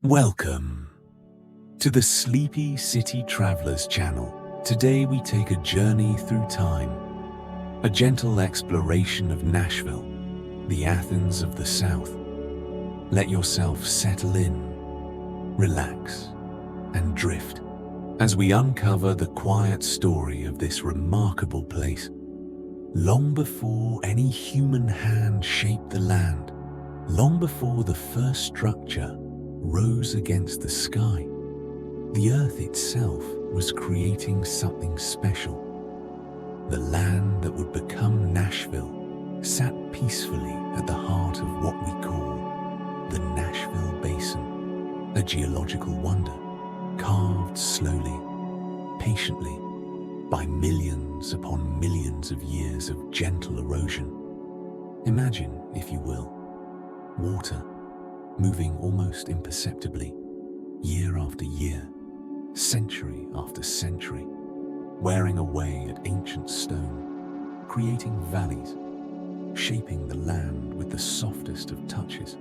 Welcome to the Sleepy City Travelers channel. Today we take a journey through time, a gentle exploration of Nashville, the Athens of the South. Let yourself settle in, relax, and drift as we uncover the quiet story of this remarkable place. Long before any human hand shaped the land, long before the first structure rose against the sky, the earth itself was creating something special. The land that would become Nashville sat peacefully at the heart of what we call the Nashville Basin, a geological wonder carved slowly, patiently, by millions upon millions of years of gentle erosion. Imagine, if you will, water moving almost imperceptibly, year after year, century after century, wearing away at ancient stone, creating valleys, shaping the land with the softest of touches.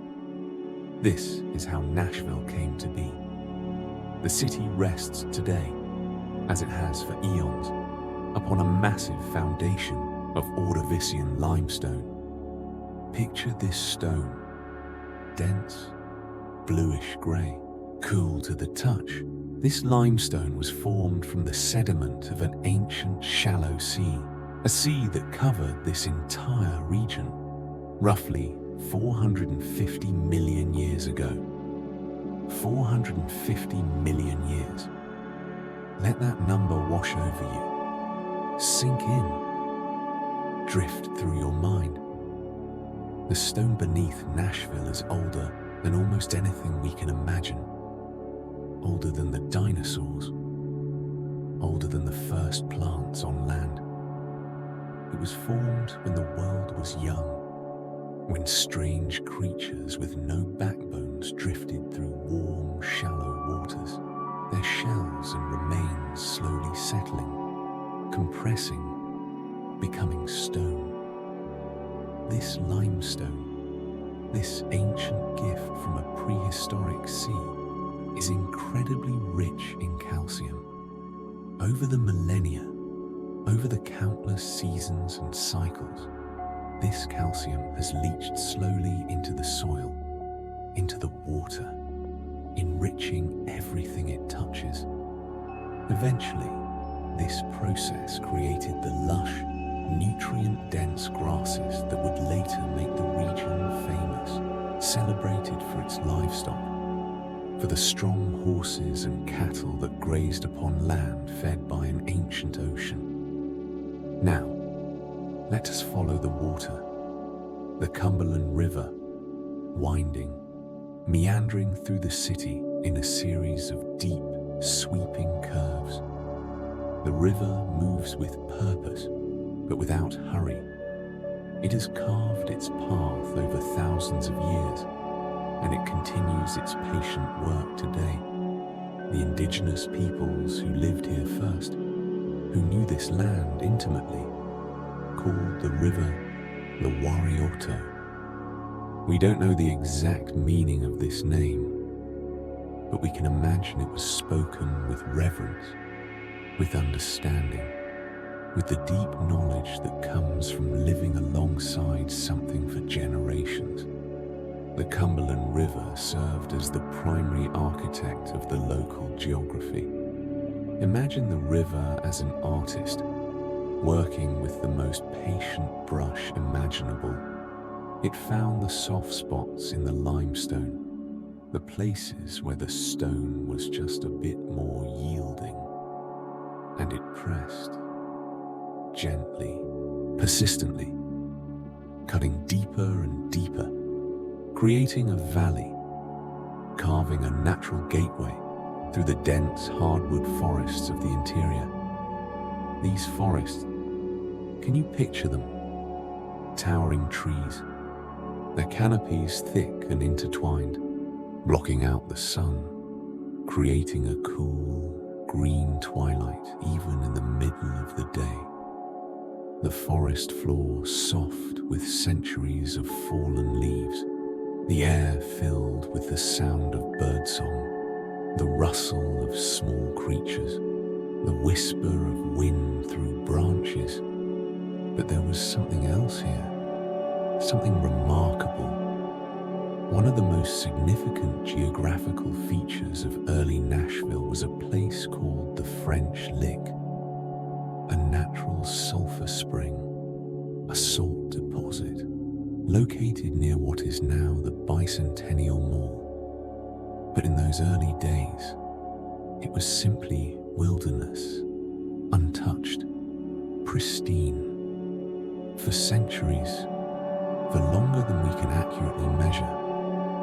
This is how Nashville came to be. The city rests today, as it has for eons, upon a massive foundation of Ordovician limestone. Picture this stone, dense, bluish grey, cool to the touch. This limestone was formed from the sediment of an ancient shallow sea, a sea that covered this entire region, roughly 450 million years ago. 450 million years. Let that number wash over you, sink in, drift through your mind. The stone beneath Nashville is older than almost anything we can imagine. Older than the dinosaurs. Older than the first plants on land. It was formed when the world was young, when strange creatures with no backbones drifted through warm, shallow waters, their shells and remains slowly settling, compressing, becoming stone. This limestone, this ancient gift from a prehistoric sea, is incredibly rich in calcium. Over the millennia, over the countless seasons and cycles, this calcium has leached slowly into the soil, into the water, enriching everything it touches. Eventually, this process created the lush, nutrient-dense grasses that would later make the region famous, celebrated for its livestock, for the strong horses and cattle that grazed upon land fed by an ancient ocean. Now, let us follow the water, the Cumberland River, winding, meandering through the city in a series of deep, sweeping curves. The river moves with purpose, but without hurry. It has carved its path over thousands of years, and it continues its patient work today. The indigenous peoples who lived here first, who knew this land intimately, called the river the Warioto. We don't know the exact meaning of this name, but we can imagine it was spoken with reverence, with understanding, with the deep knowledge that comes from living alongside something for generations. The Cumberland River served as the primary architect of the local geography. Imagine the river as an artist, working with the most patient brush imaginable. It found the soft spots in the limestone, the places where the stone was just a bit more yielding, and it pressed, gently, persistently, cutting deeper and deeper, creating a valley, carving a natural gateway through the dense hardwood forests of the interior. These forests, can you picture them? Towering trees, their canopies thick and intertwined, blocking out the sun, creating a cool, green twilight even in the middle of the day. The forest floor soft with centuries of fallen leaves, the air filled with the sound of birdsong, the rustle of small creatures, the whisper of wind through branches. But there was something else here, something remarkable. One of the most significant geographical features of early Nashville was a place called the French Lick, a natural sulfur spring, a salt deposit, located near what is now the Bicentennial Mall. But in those early days, it was simply wilderness, untouched, pristine. For centuries, for longer than we can accurately measure,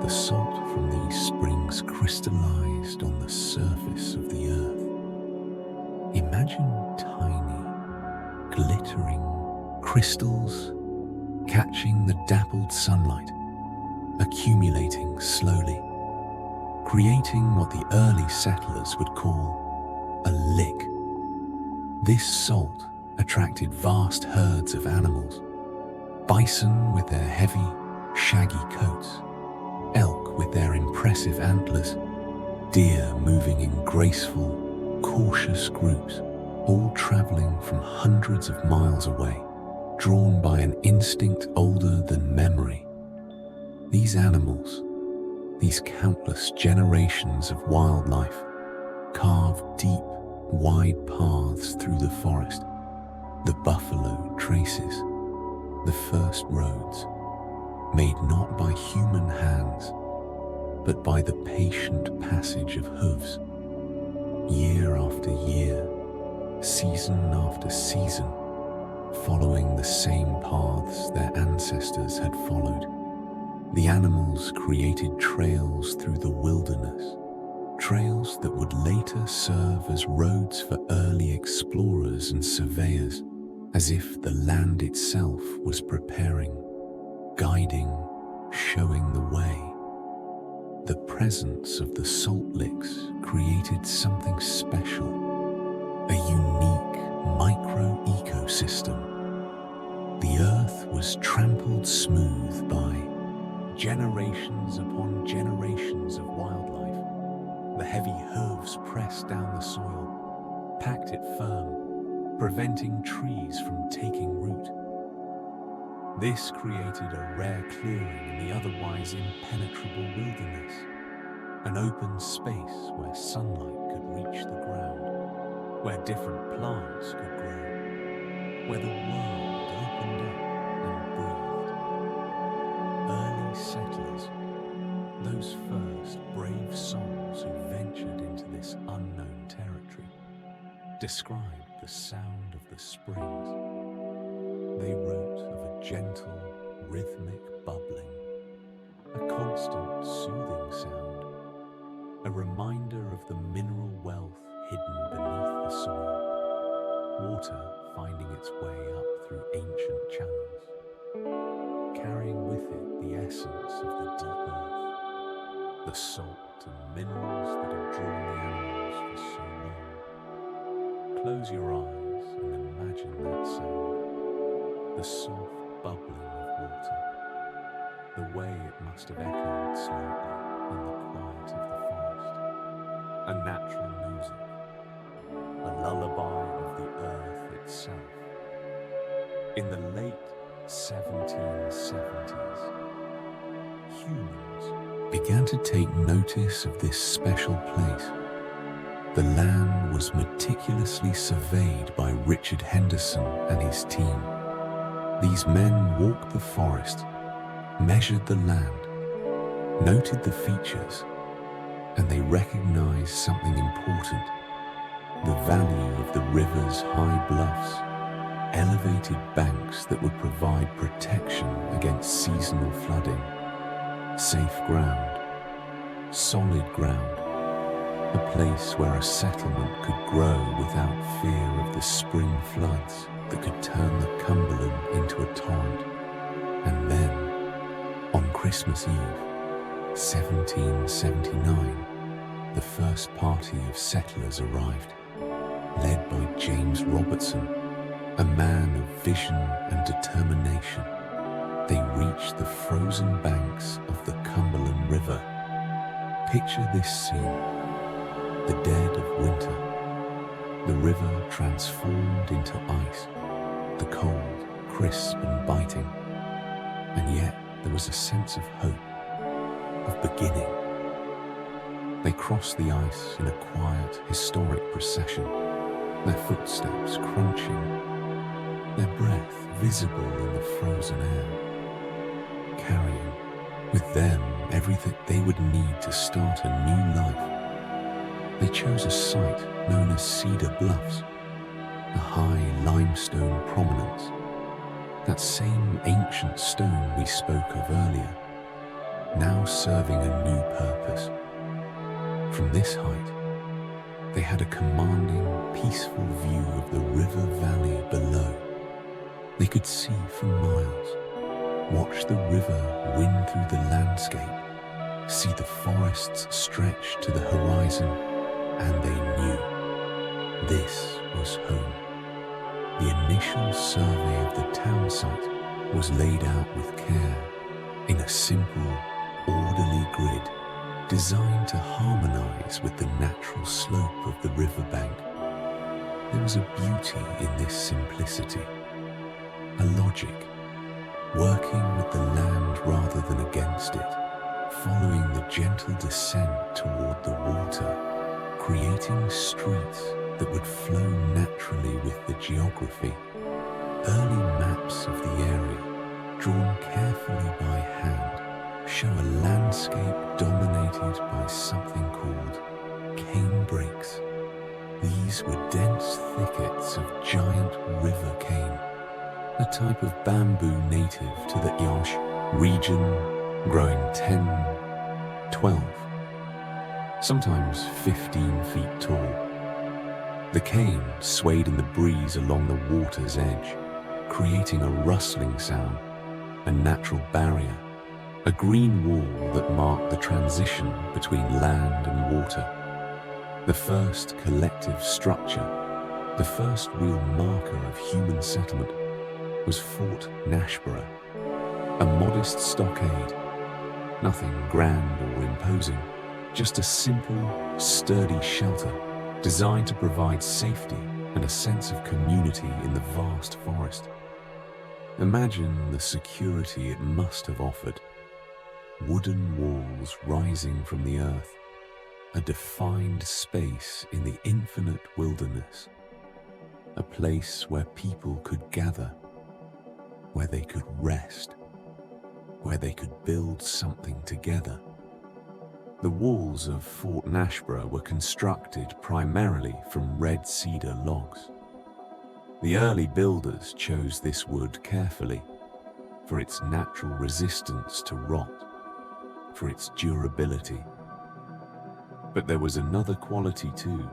the salt from these springs crystallized on the surface of the earth. Imagine tiny, glittering crystals catching the dappled sunlight, accumulating slowly, creating what the early settlers would call a lick. This salt attracted vast herds of animals, bison with their heavy, shaggy coats, elk with their impressive antlers, deer moving in graceful, cautious groups, all traveling from hundreds of miles away, drawn by an instinct older than memory. These animals, these countless generations of wildlife, carved deep, wide paths through the forest. The buffalo traces, the first roads, made not by human hands, but by the patient passage of hooves. Year after year, season after season, following the same paths their ancestors had followed. The animals created trails through the wilderness, trails that would later serve as roads for early explorers and surveyors, as if the land itself was preparing, guiding, showing the way. The presence of the salt licks created something special, a unique micro-ecosystem. The earth was trampled smooth by generations upon generations of wildlife. The heavy hooves pressed down the soil, packed it firm, preventing trees from taking root. This created a rare clearing in the otherwise impenetrable wilderness, an open space where sunlight could reach the ground, where different plants could grow, where the world opened up and breathed. Early settlers, those first brave souls who ventured into this unknown territory, described the sound of the springs. They wrote of a gentle, rhythmic bubbling, a constant, soothing sound, a reminder of the mineral wealth hidden beneath the soil, water finding its way up through ancient channels, carrying with it the essence of the deep earth, the salt and minerals that have drawn the animals for so long. Close your eyes and imagine that sound. The soft bubbling of water, the way it must have echoed slightly in the quiet of the forest, a natural music, a lullaby of the earth itself. In the late 1770s, humans began to take notice of this special place. The land was meticulously surveyed by Richard Henderson and his team. These men walked the forest, measured the land, noted the features, and they recognized something important: the value of the river's high bluffs, elevated banks that would provide protection against seasonal flooding, safe ground, solid ground, a place where a settlement could grow without fear of the spring floods that could turn the Cumberland into a torrent. And then, on Christmas Eve, 1779, the first party of settlers arrived, led by James Robertson, a man of vision and determination. they reached the frozen banks of the Cumberland River. Picture this scene, the dead of winter, the river transformed into ice, the cold, crisp and biting, and yet there was a sense of hope, of beginning. They crossed the ice in a quiet, historic procession, their footsteps crunching, their breath visible in the frozen air, carrying with them everything they would need to start a new life. They chose a site known as Cedar Bluffs, a high limestone prominence, that same ancient stone we spoke of earlier, now serving a new purpose. From this height, they had a commanding, peaceful view of the river valley below. They could see for miles, watch the river wind through the landscape, see the forests stretch to the horizon, and they knew this was home. The initial survey of the town site was laid out with care in a simple, orderly grid designed to harmonize with the natural slope of the riverbank. There was a beauty in this simplicity, a logic, working with the land rather than against it, following the gentle descent toward the water, creating streets that would flow naturally with the geography. Early maps of the area, drawn carefully by hand, show a landscape dominated by something called cane brakes. These were dense thickets of giant river cane, a type of bamboo native to the Yash region, growing 10, 12, sometimes 15 feet tall. The cane swayed in the breeze along the water's edge, creating a rustling sound, a natural barrier, a green wall that marked the transition between land and water. The first collective structure, the first real marker of human settlement, was Fort Nashborough, a modest stockade, nothing grand or imposing, just a simple, sturdy shelter designed to provide safety and a sense of community in the vast forest. Imagine the security it must have offered. Wooden walls rising from the earth, a defined space in the infinite wilderness, a place where people could gather, where they could rest, where they could build something together. The walls of Fort Nashborough were constructed primarily from red cedar logs. The early builders chose this wood carefully for its natural resistance to rot, for its durability. But there was another quality too,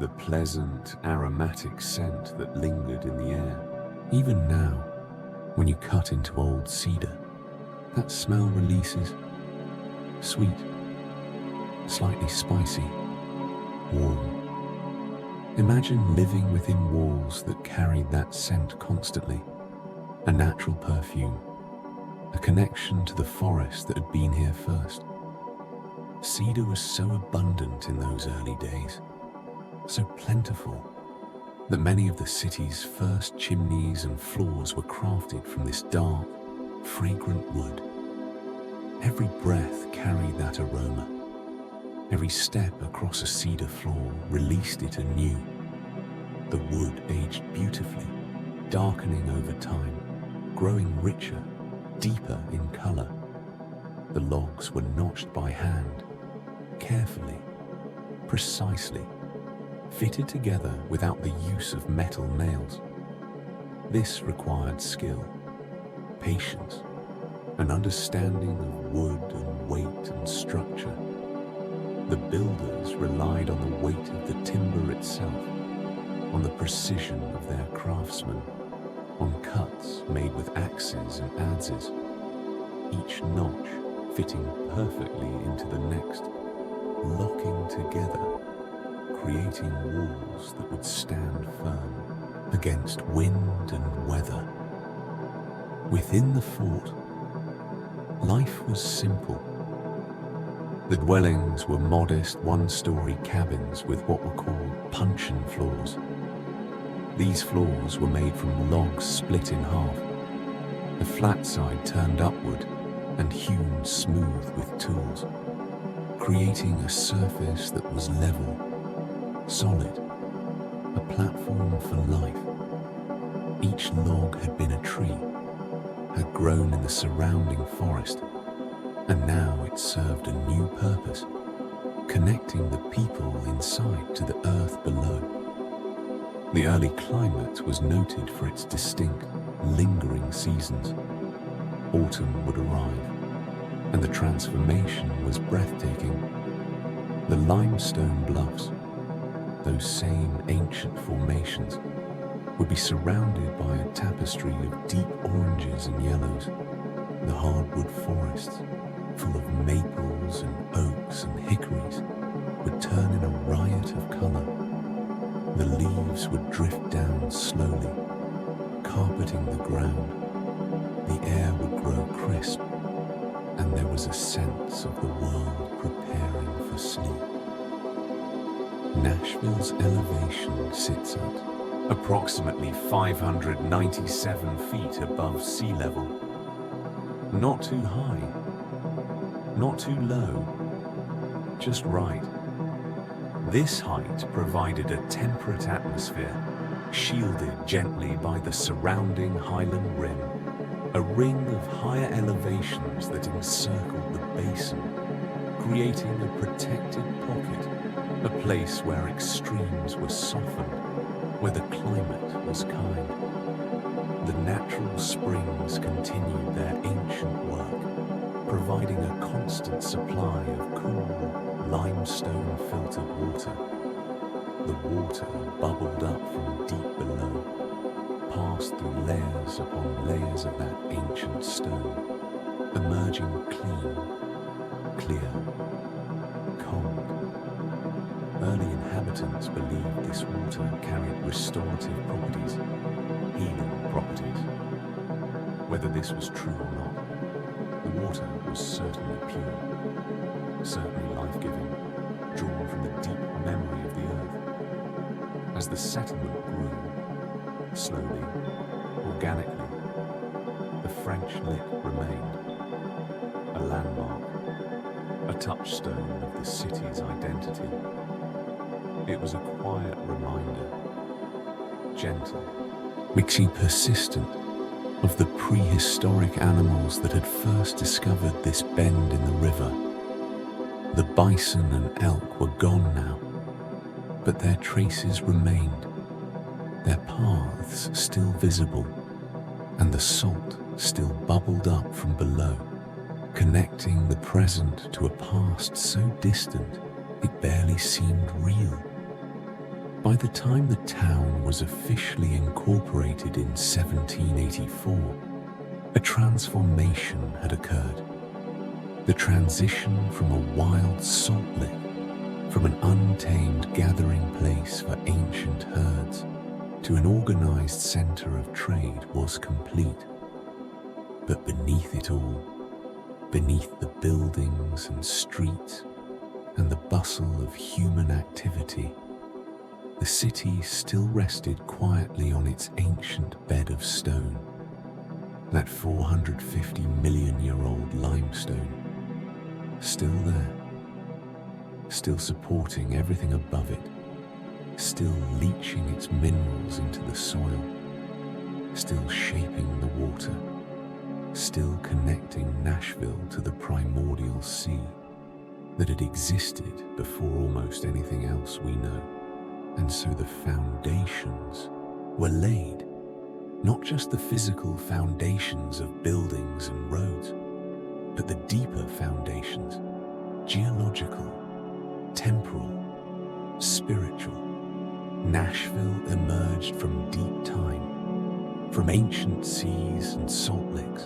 the pleasant, aromatic scent that lingered in the air. Even now, when you cut into old cedar, that smell releases, sweet, slightly spicy, warm. Imagine living within walls that carried that scent constantly, a natural perfume, a connection to the forest that had been here first. Cedar was so abundant in those early days, so plentiful, that many of the city's first chimneys and floors were crafted from this dark, fragrant wood. Every breath carried that aroma. Every step across a cedar floor released it anew. The wood aged beautifully, darkening over time, growing richer, deeper in color. The logs were notched by hand, carefully, precisely, fitted together without the use of metal nails. This required skill, patience, an understanding of wood and weight and structure. The builders relied on the weight of the timber itself, on the precision of their craftsmen, on cuts made with axes and adzes, each notch fitting perfectly into the next, locking together, creating walls that would stand firm against wind and weather. Within the fort, life was simple. The dwellings were modest one-story cabins with what were called puncheon floors. These floors were made from logs split in half, the flat side turned upward and hewn smooth with tools, creating a surface that was level, solid, a platform for life. Each log had been a tree, had grown in the surrounding forest, and now it served a new purpose, connecting the people inside to the earth below. The early climate was noted for its distinct, lingering seasons. Autumn would arrive, and the transformation was breathtaking. The limestone bluffs, those same ancient formations, would be surrounded by a tapestry of deep oranges and yellows. The hardwood forests, full of maples and oaks and hickories, would turn in a riot of color. The leaves would drift down slowly, carpeting the ground. The air would grow crisp, and there was a sense of the world preparing for sleep. Nashville's elevation sits at approximately 597 feet above sea level. Not too high, not too low, just right. This height provided a temperate atmosphere, shielded gently by the surrounding highland rim, a ring of higher elevations that encircled the basin, creating a protected pocket, a place where extremes were softened, where the climate was kind. The natural springs continued their ancient work, providing a constant supply of cool, limestone-filtered water. The water bubbled up from deep below, passed through layers upon layers of that ancient stone, emerging clean, clear, cold. Early inhabitants believed this water carried restorative properties, healing properties. Whether this was true or not, the water was certainly pure, certainly life-giving, drawn from the deep memory of the earth. As the settlement grew, slowly, organically, the French lick remained, a landmark, a touchstone of the city's identity. It was a quiet reminder, gentle, makes you persistent, of the prehistoric animals that had first discovered this bend in the river. The bison and elk were gone now, but their traces remained, their paths still visible, and the salt still bubbled up from below, connecting the present to a past so distant it barely seemed real. By the time the town was officially incorporated in 1784, a transformation had occurred. The transition from a wild salt lick, from an untamed gathering place for ancient herds, to an organized center of trade was complete. But beneath it all, beneath the buildings and streets and the bustle of human activity, the city still rested quietly on its ancient bed of stone, that 450 million-year-old limestone, still there, still supporting everything above it, still leaching its minerals into the soil, still shaping the water, still connecting Nashville to the primordial sea that had existed before almost anything else we know. And so the foundations were laid, not just the physical foundations of buildings and roads, but the deeper foundations, geological, temporal, spiritual. Nashville emerged from deep time, from ancient seas and salt licks,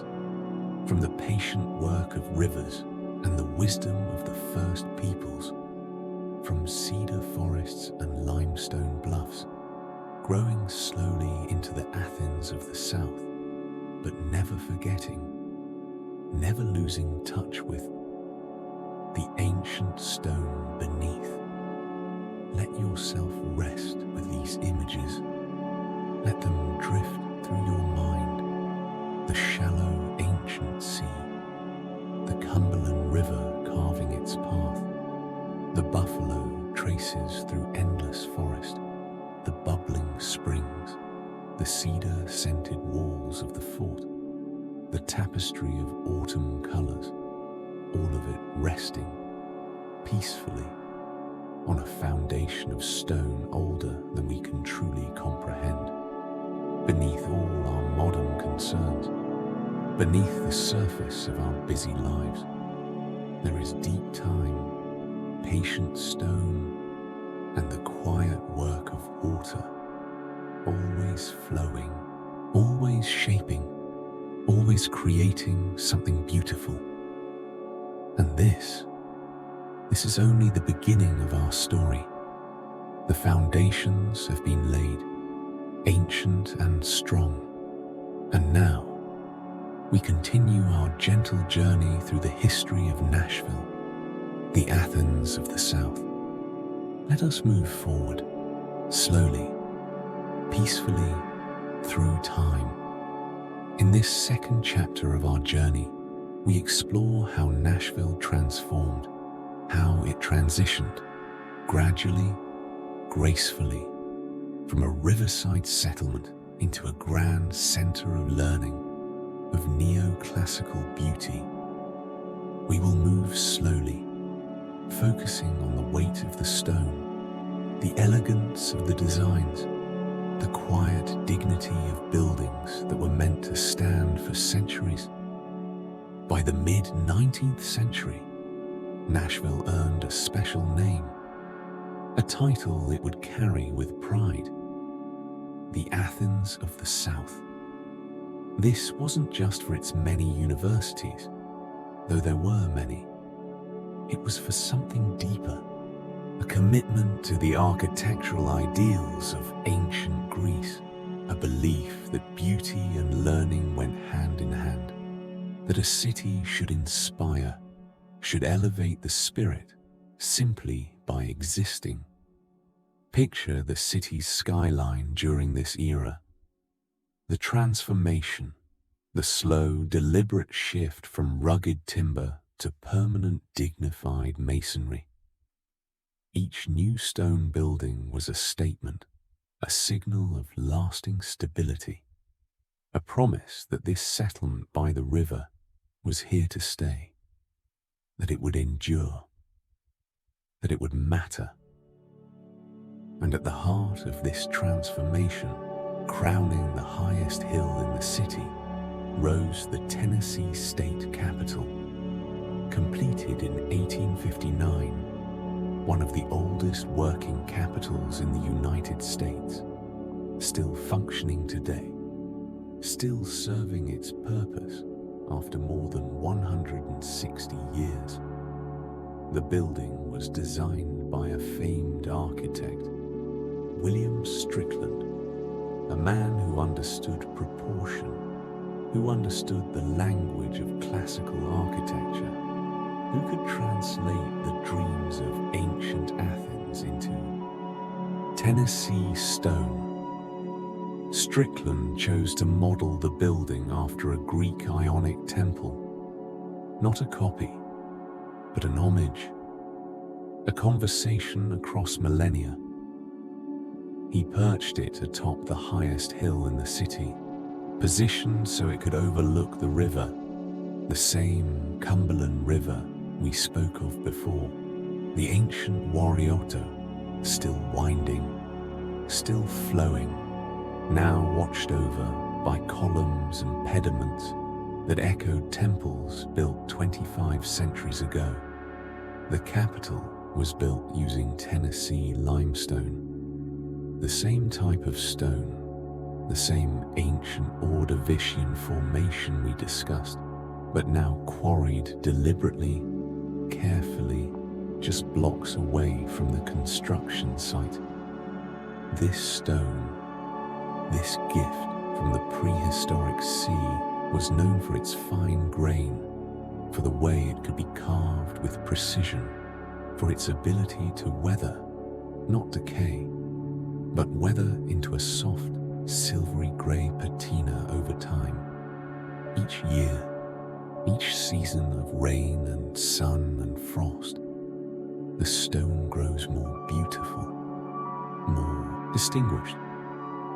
from the patient work of rivers and the wisdom of the first peoples, from cedar forests and limestone bluffs, growing slowly into the Athens of the south, but never forgetting, never losing touch with the ancient stone beneath. Let yourself rest with these images. Let them drift through your mind. The shallow ancient sea, the Cumberland River carving its path, the buffalo traces through endless forest, the bubbling springs, the cedar-scented walls of the fort, the tapestry of autumn colors, all of it resting peacefully on a foundation of stone older than we can truly comprehend. Beneath all our modern concerns, beneath the surface of our busy lives, there is deep time, patient stone, and the quiet work of water, always flowing, always shaping, always creating something beautiful. And this is only the beginning of our story. The foundations have been laid, ancient and strong, and now we continue our gentle journey through the history of Nashville, the Athens of the South. Let us move forward, slowly, peacefully, through time. In this second chapter of our journey, we explore how Nashville transformed, how it transitioned, gradually, gracefully, from a riverside settlement into a grand center of learning, of neoclassical beauty. We will move slowly, focusing on the weight of the stone, the elegance of the designs, the quiet dignity of buildings that were meant to stand for centuries. By the mid-19th century, Nashville earned a special name, a title it would carry with pride: the Athens of the South. This wasn't just for its many universities, though there were many. It was for something deeper, a commitment to the architectural ideals of ancient Greece, a belief that beauty and learning went hand in hand, that a city should inspire, should elevate the spirit simply by existing. Picture the city's skyline during this era. The transformation, the slow, deliberate shift from rugged timber to permanent, dignified masonry. Each new stone building was a statement, a signal of lasting stability, a promise that this settlement by the river was here to stay, that it would endure, that it would matter. And at the heart of this transformation, crowning the highest hill in the city, rose the Tennessee State Capitol. Completed in 1859, one of the oldest working capitals in the United States, still functioning today, still serving its purpose after more than 160 years. The building was designed by a famed architect, William Strickland, a man who understood proportion, who understood the language of classical architecture, who could translate the dreams of ancient Athens into Tennessee stone. Strickland chose to model the building after a Greek Ionic temple, not a copy, but an homage, a conversation across millennia. He perched it atop the highest hill in the city, positioned so it could overlook the river, the same Cumberland River we spoke of before, the ancient Warioto, still winding, still flowing, now watched over by columns and pediments that echoed temples built 25 centuries ago. The Capitol was built using Tennessee limestone, the same type of stone, the same ancient Ordovician formation we discussed, but now quarried deliberately, carefully, just blocks away from the construction site. This stone, this gift from the prehistoric sea, was known for its fine grain, for the way it could be carved with precision, for its ability to weather, not decay, but weather into a soft, silvery grey patina over time. Each year, each season of rain and sun and frost, the stone grows more beautiful, more distinguished,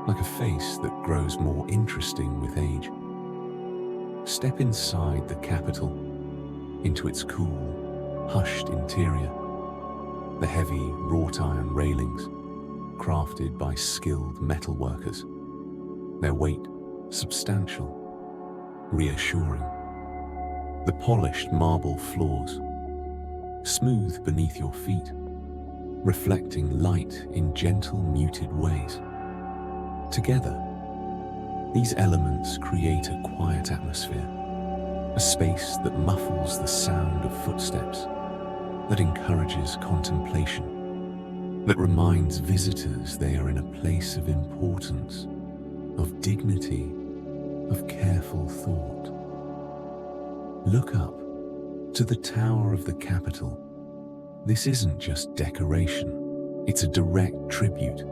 like a face that grows more interesting with age. Step inside the Capitol, into its cool, hushed interior. The heavy wrought iron railings, crafted by skilled metalworkers, their weight substantial, reassuring. The polished marble floors, smooth beneath your feet, reflecting light in gentle, muted ways. Together, these elements create a quiet atmosphere, a space that muffles the sound of footsteps, that encourages contemplation, that reminds visitors they are in a place of importance, of dignity, of careful thought. Look up to the tower of the Capitol. This isn't just decoration, it's a direct tribute,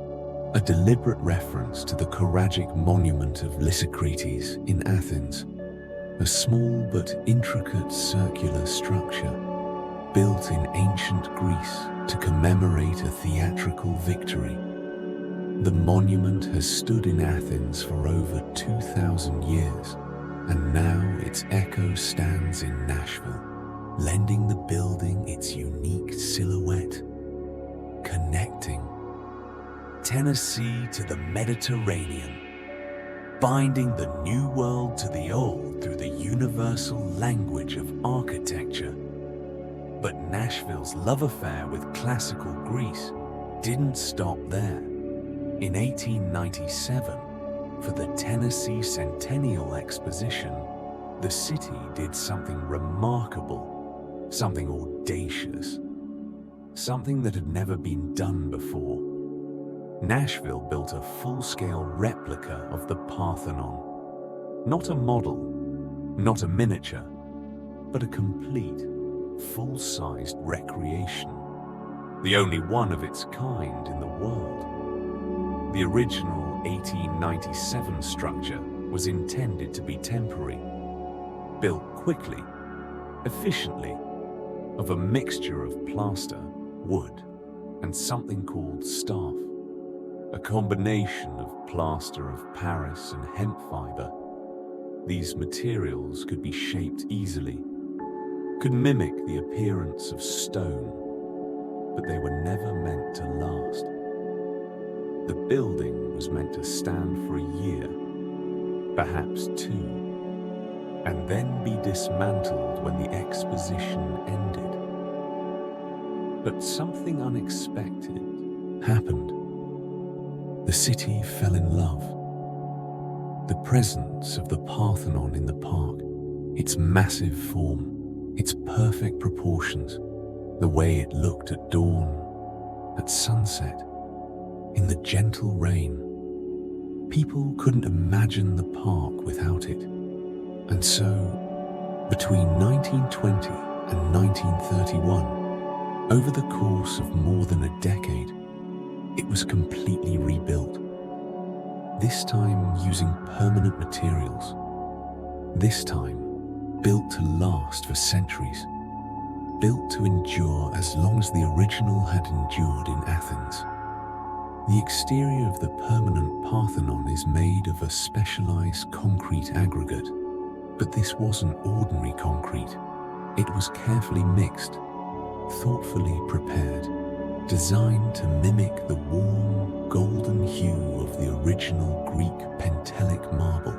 a deliberate reference to the choragic monument of Lysicrates in Athens, a small but intricate circular structure built in ancient Greece to commemorate a theatrical victory. The monument has stood in Athens for over 2,000 years, and now its echo stands in Nashville, lending the building its unique silhouette, connecting Tennessee to the Mediterranean, binding the New World to the Old through the universal language of architecture. But Nashville's love affair with classical Greece didn't stop there. In 1897, for the Tennessee Centennial Exposition, the city did something remarkable, something audacious, something that had never been done before. Nashville built a full-scale replica of the Parthenon. Not a model, not a miniature, but a complete, full-sized recreation. The only one of its kind in the world. The original 1897 structure was intended to be temporary, built quickly, efficiently, of a mixture of plaster, wood, and something called staff. A combination of plaster of Paris and hemp fiber. These materials could be shaped easily, could mimic the appearance of stone, but they were never meant to last. The building was meant to stand for a year, perhaps two, and then be dismantled when the exposition ended. But something unexpected happened. The city fell in love. The presence of the Parthenon in the park, its massive form, its perfect proportions, the way it looked at dawn, at sunset, in the gentle rain. People couldn't imagine the park without it. And so, between 1920 and 1931, over the course of more than a decade, it was completely rebuilt. This time using permanent materials. This time built to last for centuries. Built to endure as long as the original had endured in Athens. The exterior of the permanent Parthenon is made of a specialized concrete aggregate. But this wasn't ordinary concrete. It was carefully mixed, thoughtfully prepared, designed to mimic the warm, golden hue of the original Greek Pentelic marble.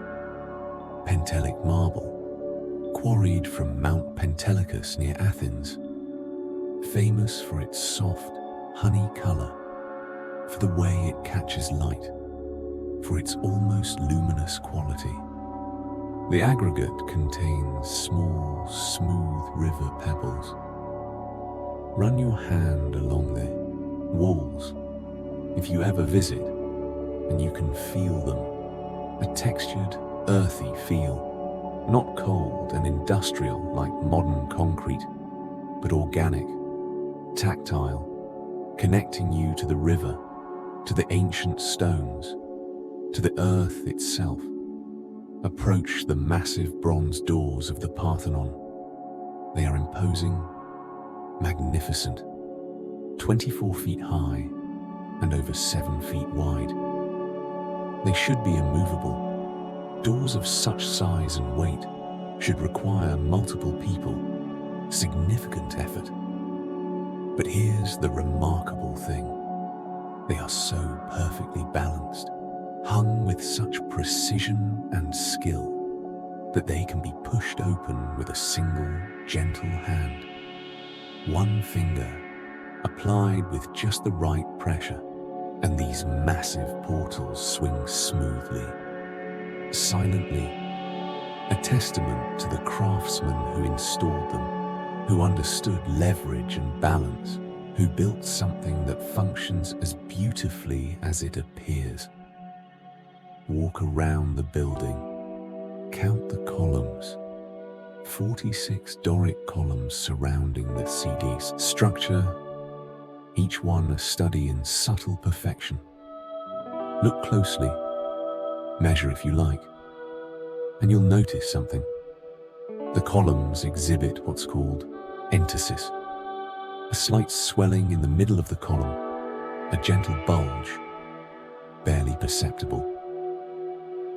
Pentelic marble, quarried from Mount Pentelicus near Athens, famous for its soft, honey color, for the way it catches light, for its almost luminous quality. The aggregate contains small, smooth river pebbles. Run your hand along the walls, if you ever visit, and you can feel them, a textured, earthy feel. Not cold and industrial like modern concrete, but organic, tactile, connecting you to the river, to the ancient stones, to the earth itself. Approach the massive bronze doors of the Parthenon. They are imposing, magnificent, 24 feet high and over 7 feet wide. They should be immovable. Doors of such size and weight should require multiple people, significant effort. But here's the remarkable thing. They are so perfectly balanced, hung with such precision and skill, that they can be pushed open with a single, gentle hand. One finger applied with just the right pressure, and these massive portals swing smoothly, silently, a testament to the craftsmen who installed them, who understood leverage and balance, who built something that functions as beautifully as it appears. Walk around the building, count the columns, 46 Doric columns surrounding the cedar structure, each one a study in subtle perfection. Look closely, measure if you like, and you'll notice something. The columns exhibit what's called entasis, a slight swelling in the middle of the column, a gentle bulge, barely perceptible.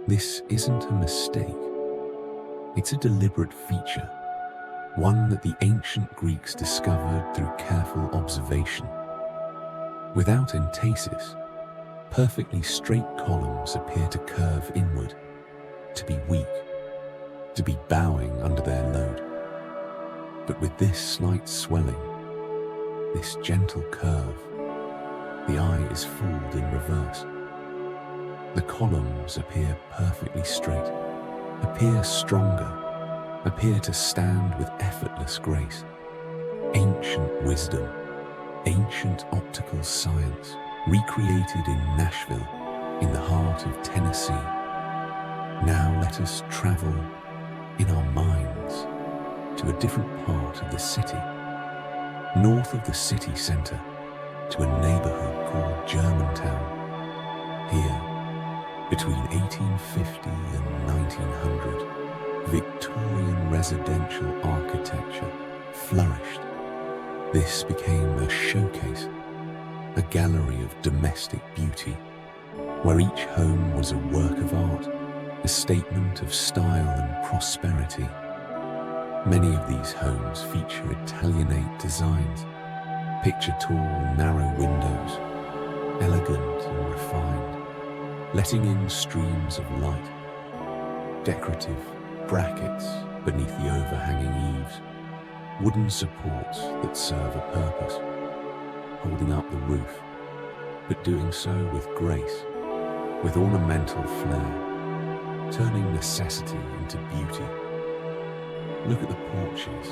This isn't a mistake. It's a deliberate feature, one that the ancient Greeks discovered through careful observation. Without entasis, perfectly straight columns appear to curve inward, to be weak, to be bowing under their load. But with this slight swelling, this gentle curve, the eye is fooled in reverse. The columns appear perfectly straight, appear stronger, appear to stand with effortless grace. Ancient wisdom, ancient optical science, recreated in Nashville, in the heart of Tennessee. Now let us travel in our minds to a different part of the city, north of the city centre, to a neighbourhood called Germantown. Here, between 1850 and 1900, Victorian residential architecture flourished. This became a showcase, a gallery of domestic beauty, where each home was a work of art, a statement of style and prosperity. Many of these homes feature Italianate designs, picture tall, narrow windows, elegant and refined, letting in streams of light, decorative brackets beneath the overhanging eaves, wooden supports that serve a purpose, holding up the roof, but doing so with grace, with ornamental flair, turning necessity into beauty. Look at the porches,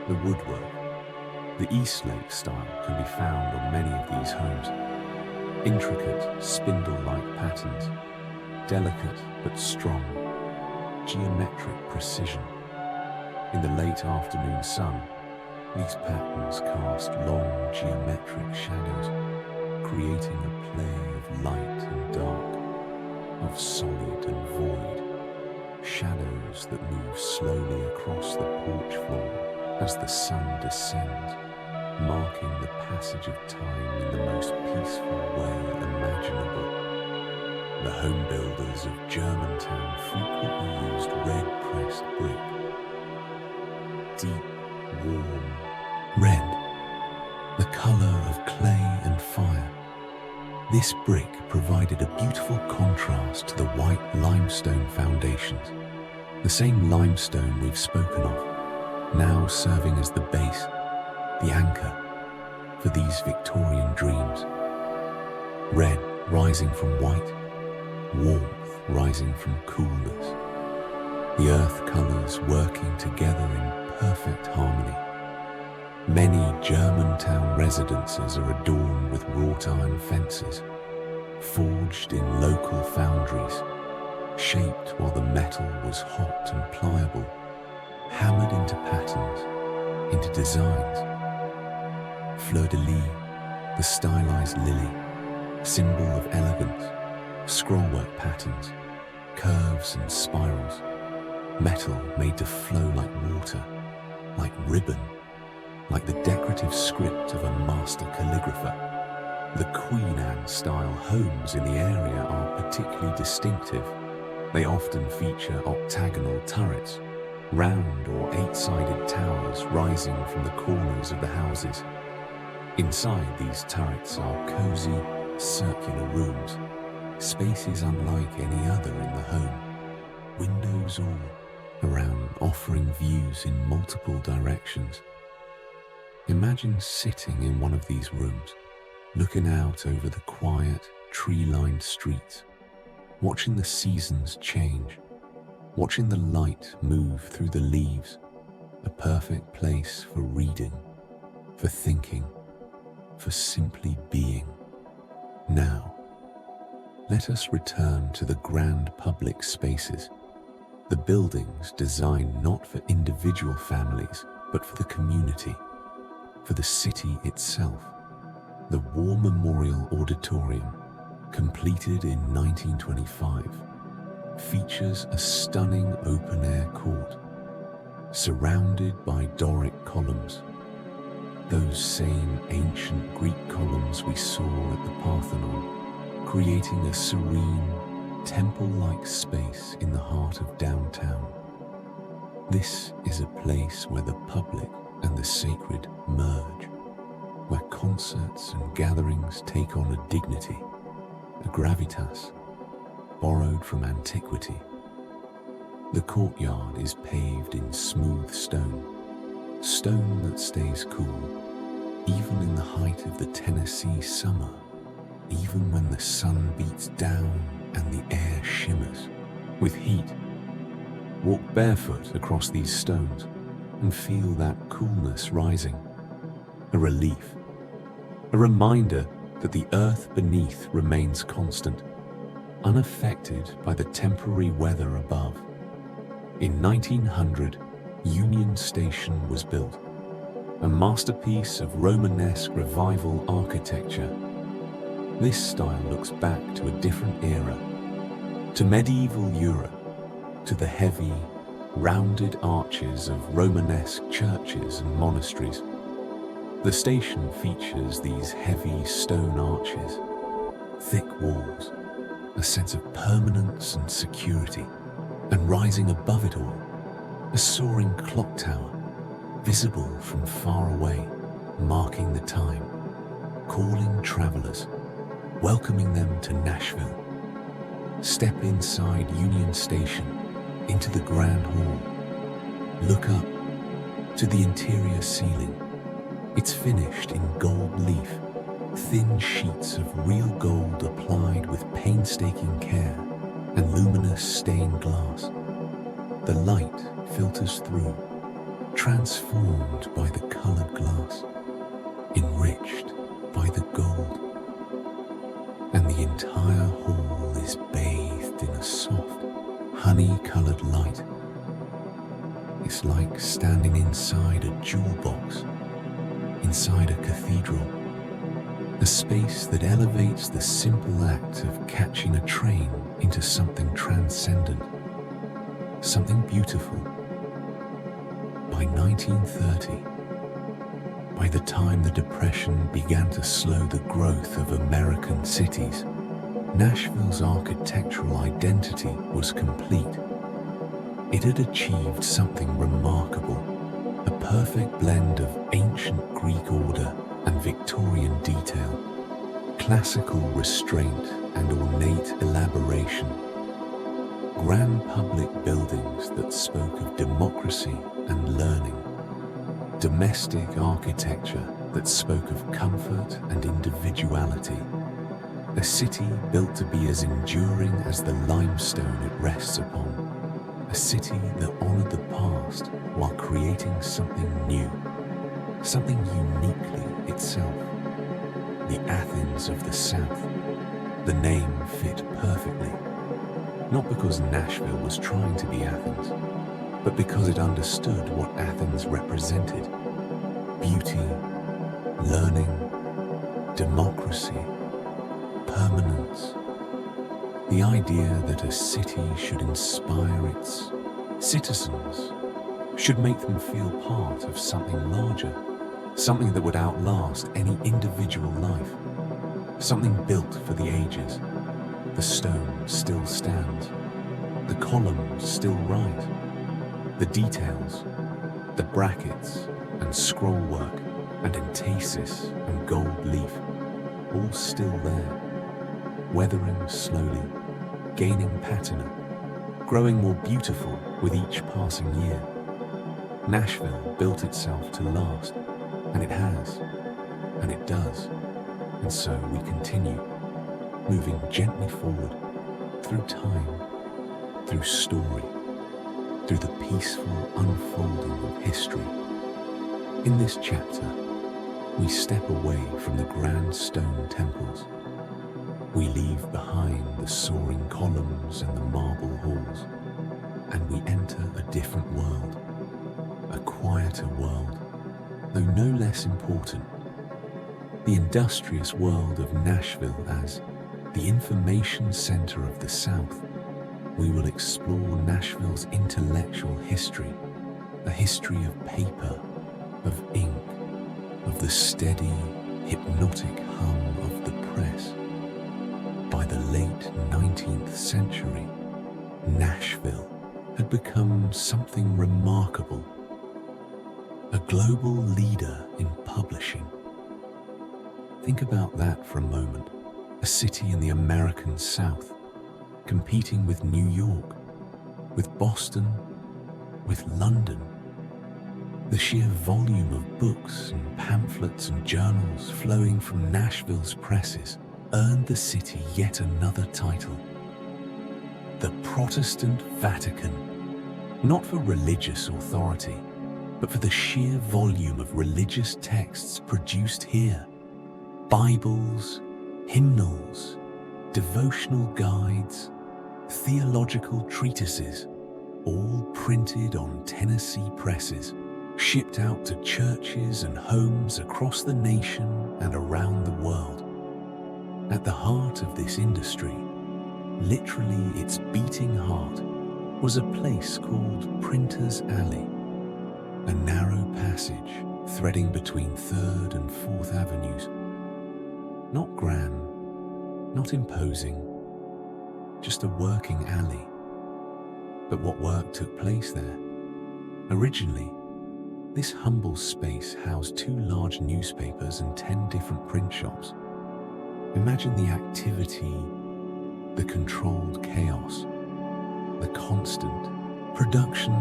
the woodwork. The Eastlake style can be found on many of these homes. Intricate, spindle-like patterns, delicate but strong, geometric precision. In the late afternoon sun, these patterns cast long geometric shadows, creating a play of light and dark, of solid and void, shadows that move slowly across the porch floor as the sun descends, marking the passage of time in the most peaceful way imaginable. The home builders of Germantown frequently used red-pressed brick. Deep, warm red, the colour of clay and fire. This brick provided a beautiful contrast to the white limestone foundations, the same limestone we've spoken of, now serving as the base, the anchor for these Victorian dreams. Red rising from white, warmth rising from coolness, the earth colours working together in perfect harmony. Many Germantown residences are adorned with wrought iron fences, forged in local foundries, shaped while the metal was hot and pliable, hammered into patterns, into designs. Fleur-de-lis, the stylized lily, symbol of elegance, scrollwork patterns, curves and spirals, metal made to flow like water, like ribbon, like the decorative script of a master calligrapher. The Queen Anne-style homes in the area are particularly distinctive. They often feature octagonal turrets, round or eight-sided towers rising from the corners of the houses. Inside these turrets are cozy, circular rooms, spaces unlike any other in the home, windows all around offering views in multiple directions. Imagine sitting in one of these rooms, looking out over the quiet, tree-lined streets, watching the seasons change, watching the light move through the leaves, a perfect place for reading, for thinking, for simply being. Now, let us return to the grand public spaces, the buildings designed not for individual families, but for the community, for the city itself. The War Memorial Auditorium, completed in 1925, features a stunning open-air court, surrounded by Doric columns, those same ancient Greek columns we saw at the Parthenon, creating a serene, temple-like space in the heart of downtown. This is a place where the public and the sacred merge, where concerts and gatherings take on a dignity, a gravitas, borrowed from antiquity. The courtyard is paved in smooth stone, stone that stays cool, even in the height of the Tennessee summer, even when the sun beats down and the air shimmers with heat. Walk barefoot across these stones and feel that coolness rising, a relief, a reminder that the earth beneath remains constant, unaffected by the temporary weather above. In 1900, Union Station was built, a masterpiece of Romanesque revival architecture. This style looks back to a different era, to medieval Europe, to the heavy, rounded arches of Romanesque churches and monasteries. The station features these heavy stone arches, thick walls, a sense of permanence and security, and rising above it all, a soaring clock tower, visible from far away, marking the time, calling travelers, welcoming them to Nashville. Step inside Union Station, into the Grand Hall. Look up to the interior ceiling. It's finished in gold leaf, thin sheets of real gold applied with painstaking care, and luminous stained glass. The light filters through, transformed by the colored glass, enriched by the gold. And the entire hall is bathed in a soft, honey-colored light. It's like standing inside a jewel box, inside a cathedral, a space that elevates the simple act of catching a train into something transcendent, something beautiful. By 1930, by the time the Depression began to slow the growth of American cities, Nashville's architectural identity was complete. It had achieved something remarkable, a perfect blend of ancient Greek order and Victorian detail, classical restraint and ornate elaboration, grand public buildings that spoke of democracy and learning, domestic architecture that spoke of comfort and individuality, a city built to be as enduring as the limestone it rests upon, a city that honored the past while creating something new, something uniquely itself. The Athens of the South. The name fit perfectly. not because Nashville was trying to be Athens, but because it understood what Athens represented: beauty, learning, democracy, permanence. The idea that a city should inspire its citizens, should make them feel part of something larger, something that would outlast any individual life, something built for the ages. The stone still stands, the columns still rise, the details, the brackets and scroll work and entasis and gold leaf, all still there, weathering slowly, gaining patina, growing more beautiful with each passing year. Nashville built itself to last, and it has, and it does, and so we continue, moving gently forward, through time, through story, through the peaceful unfolding of history. In this chapter, we step away from the grand stone temples. We leave behind the soaring columns and the marble halls, and we enter a different world, a quieter world, though no less important. The industrious world of Nashville as the information center of the South. We will explore Nashville's intellectual history, a history of paper, of ink, of the steady, hypnotic hum of the press. By the late 19th century, Nashville had become something remarkable, a global leader in publishing. Think about that for a moment, a city in the American South, competing with New York, with Boston, with London. The sheer volume of books and pamphlets and journals flowing from Nashville's presses earned the city yet another title: the Protestant Vatican, not for religious authority, but for the sheer volume of religious texts produced here. Bibles, hymnals, devotional guides, theological treatises, all printed on Tennessee presses, shipped out to churches and homes across the nation and around the world. At the heart of this industry, literally its beating heart, was a place called Printer's Alley, a narrow passage threading between 3rd and 4th Avenues. Not grand, not imposing, just a working alley. But what work took place there? Originally, this humble space housed 2 large newspapers and 10 different print shops. Imagine the activity, the controlled chaos, the constant production,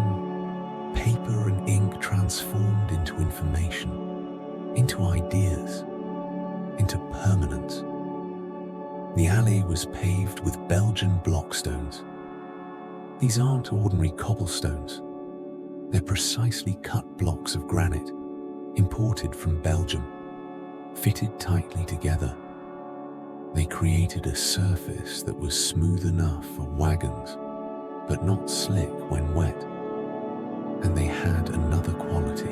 paper and ink transformed into information, into ideas, into permanence. The alley was paved with Belgian blockstones. These aren't ordinary cobblestones. They're precisely cut blocks of granite, imported from Belgium, fitted tightly together. They created a surface that was smooth enough for wagons, but not slick when wet. And they had another quality.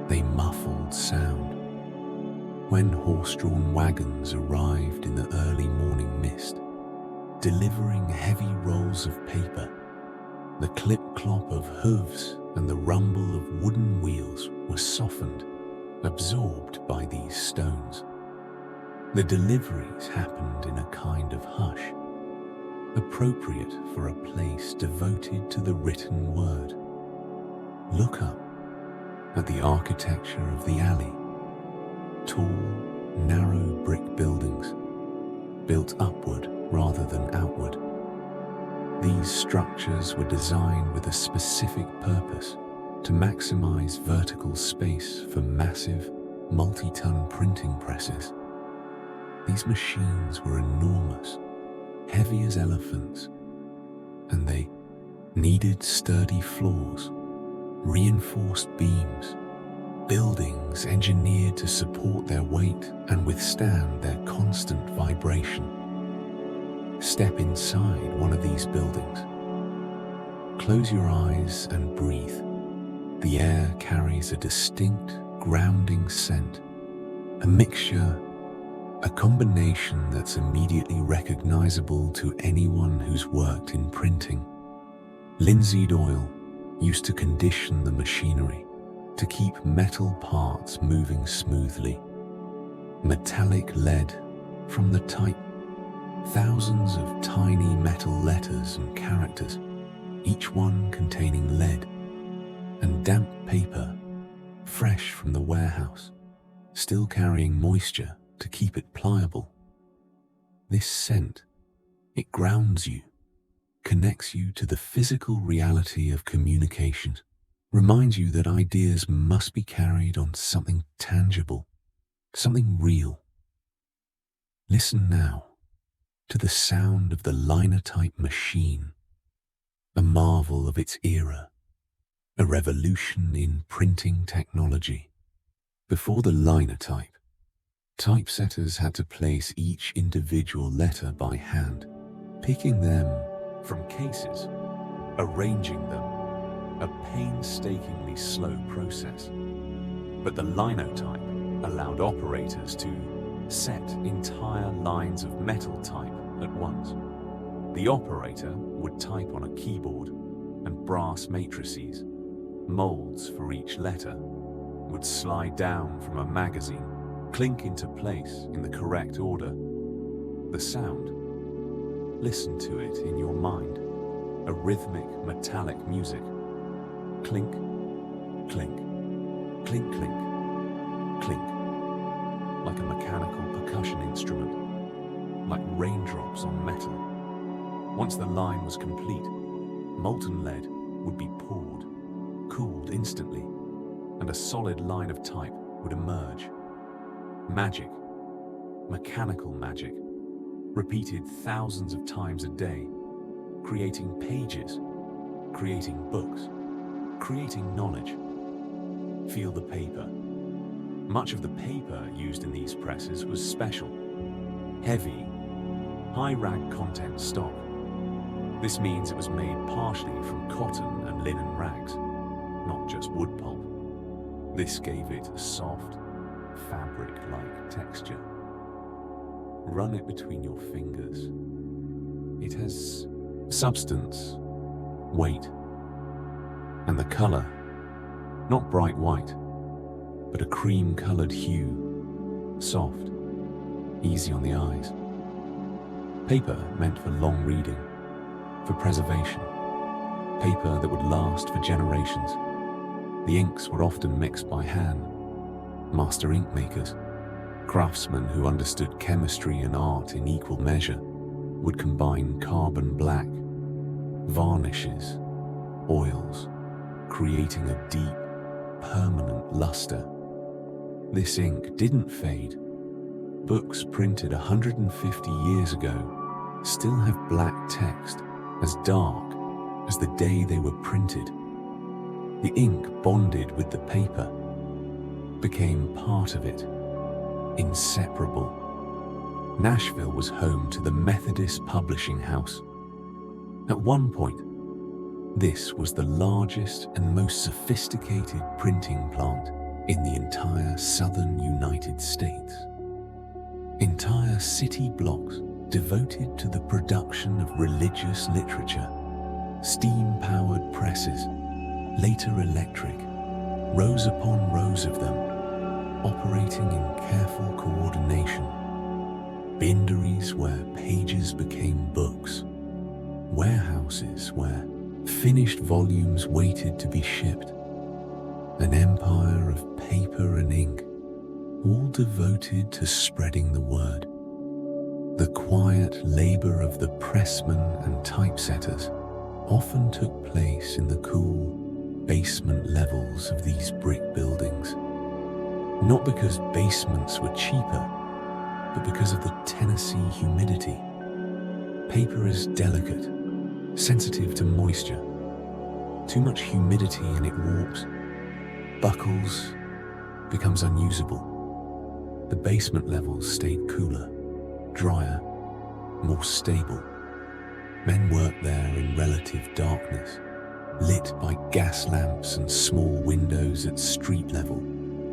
They muffled sound. When horse-drawn wagons arrived in the early morning mist, delivering heavy rolls of paper, the clip-clop of hooves and the rumble of wooden wheels were softened, absorbed by these stones. The deliveries happened in a kind of hush, appropriate for a place devoted to the written word. Look up at the architecture of the alley. Tall, narrow brick buildings, built upward rather than outward. These structures were designed with a specific purpose: to maximize vertical space for massive, multi-ton printing presses. These machines were enormous, heavy as elephants, and they needed sturdy floors, reinforced beams, buildings engineered to support their weight and withstand their constant vibration. Step inside one of these buildings. Close your eyes and breathe. The air carries a distinct, grounding scent, a mixture, a combination that's immediately recognizable to anyone who's worked in printing. Linseed oil used to condition the machinery to keep metal parts moving smoothly. Metallic lead from the type, thousands of tiny metal letters and characters, each one containing lead, and damp paper, fresh from the warehouse, still carrying moisture to keep it pliable. This scent, it grounds you, connects you to the physical reality of communication, reminds you that ideas must be carried on something tangible, something real. Listen now to the sound of the linotype machine, a marvel of its era, a revolution in printing technology. Before the linotype, typesetters had to place each individual letter by hand, picking them from cases, arranging them, a painstakingly slow process. But the linotype allowed operators to set entire lines of metal type at once. The operator would type on a keyboard, and brass matrices, molds for each letter, would slide down from a magazine, clink into place in the correct order. The sound, listen to it in your mind, a rhythmic metallic music. Clink, clink, clink, clink, clink, like a mechanical percussion instrument, like raindrops on metal. Once the line was complete, molten lead would be poured, cooled instantly, and a solid line of type would emerge. Magic, mechanical magic, repeated thousands of times a day, creating pages, creating books, creating knowledge. Feel the paper. Much of the paper used in these presses was special, heavy, high rag content stock. This means it was made partially from cotton and linen rags, not just wood pulp. This gave it a soft, fabric-like texture. Run it between your fingers. It has substance, weight, and the color, not bright white, but a cream-colored hue, soft, easy on the eyes. Paper meant for long reading, for preservation, paper that would last for generations. The inks were often mixed by hand. Master ink makers, craftsmen who understood chemistry and art in equal measure, would combine carbon black, varnishes, oils, creating a deep, permanent luster. This ink didn't fade. Books printed 150 years ago still have black text as dark as the day they were printed. The ink bonded with the paper, became part of it, inseparable. Nashville was home to the Methodist Publishing House. At one point, this was the largest and most sophisticated printing plant in the entire southern United States. Entire city blocks devoted to the production of religious literature, steam-powered presses, later electric, rows upon rows of them, operating in careful coordination. Binderies where pages became books, warehouses where finished volumes waited to be shipped, an empire of paper and ink, all devoted to spreading the word. The quiet labor of the pressmen and typesetters often took place in the cool basement levels of these brick buildings, not because basements were cheaper, but because of the Tennessee humidity. Paper is delicate, sensitive to moisture. Too much humidity and it warps, buckles, becomes unusable. The basement levels stayed cooler, drier, more stable. Men worked there in relative darkness, lit by gas lamps and small windows at street level,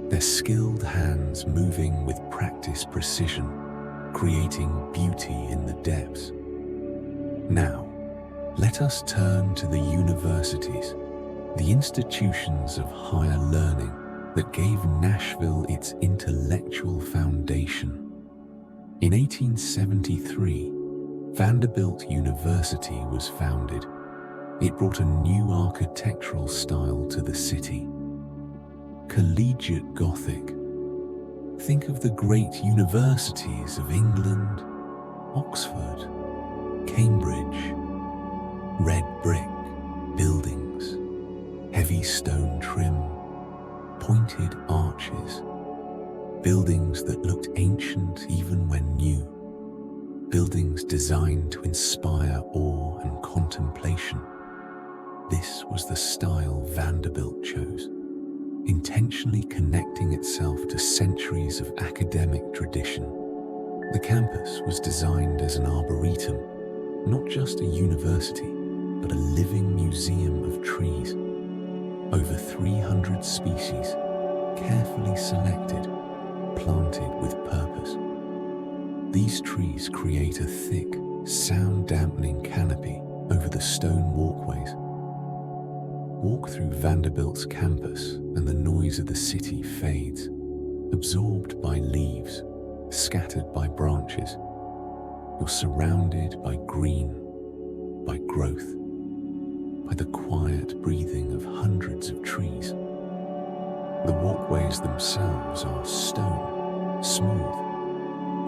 their skilled hands moving with practiced precision, creating beauty in the depths. Now, let us turn to the universities, the institutions of higher learning that gave Nashville its intellectual foundation. In 1873, Vanderbilt University was founded. It brought a new architectural style to the city. Collegiate Gothic. Think of the great universities of England, Oxford, Cambridge. Red brick buildings, heavy stone trim, pointed arches, buildings that looked ancient even when new, buildings designed to inspire awe and contemplation. This was the style Vanderbilt chose, intentionally connecting itself to centuries of academic tradition. The campus was designed as an arboretum, not just a university, but a living museum of trees. Over 300 species, carefully selected, planted with purpose. These trees create a thick, sound-dampening canopy over the stone walkways. Walk through Vanderbilt's campus and the noise of the city fades, absorbed by leaves, scattered by branches. You're surrounded by green, by growth, by the quiet breathing of hundreds of trees. The walkways themselves are stone, smooth,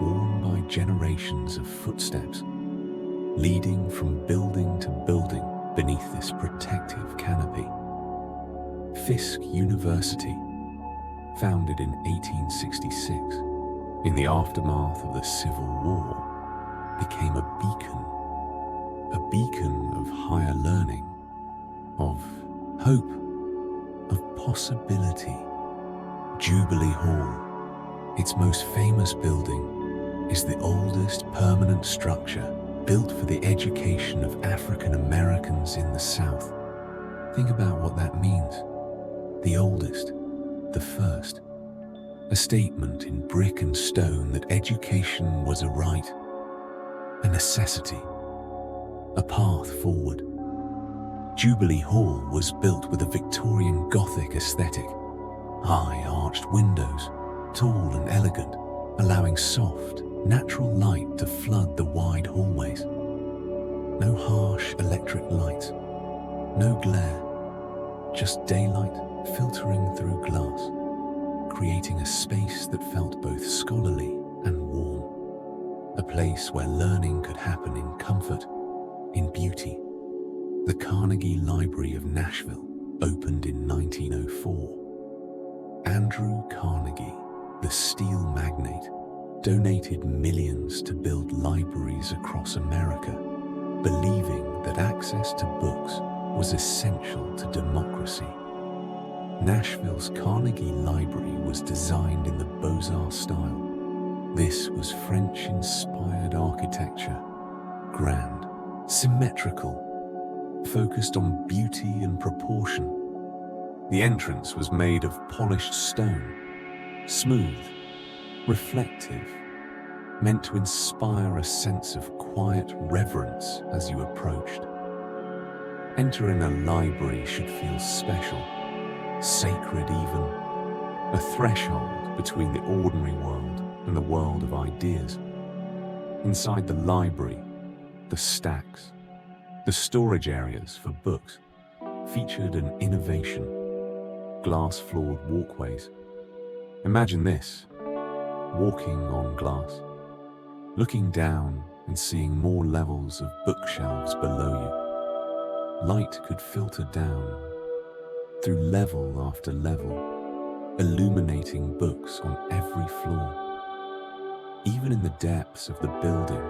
worn by generations of footsteps, leading from building to building beneath this protective canopy. Fisk University, founded in 1866, in the aftermath of the Civil War, became a beacon of higher learning, of hope, of possibility. Jubilee Hall, its most famous building, is the oldest permanent structure built for the education of African Americans in the South. Think about what that means. The oldest, the first. A statement in brick and stone that education was a right, a necessity, a path forward. Jubilee Hall was built with a Victorian Gothic aesthetic, high arched windows, tall and elegant, allowing soft, natural light to flood the wide hallways. No harsh electric lights, no glare, just daylight filtering through glass, creating a space that felt both scholarly and warm. A place where learning could happen in comfort, in beauty. The Carnegie Library of Nashville opened in 1904. Andrew Carnegie, the steel magnate, donated millions to build libraries across America, believing that access to books was essential to democracy. Nashville's Carnegie Library was designed in the Beaux-Arts style. This was French-inspired architecture, grand, symmetrical, focused on beauty and proportion. The entrance was made of polished stone, smooth, reflective, meant to inspire a sense of quiet reverence as you approached. Entering a library should feel special, sacred even, a threshold between the ordinary world and the world of ideas. Inside the library, the stacks, the storage areas for books, featured an innovation, glass-floored walkways. Imagine this, walking on glass, looking down and seeing more levels of bookshelves below you. Light could filter down through level after level, illuminating books on every floor. Even in the depths of the building,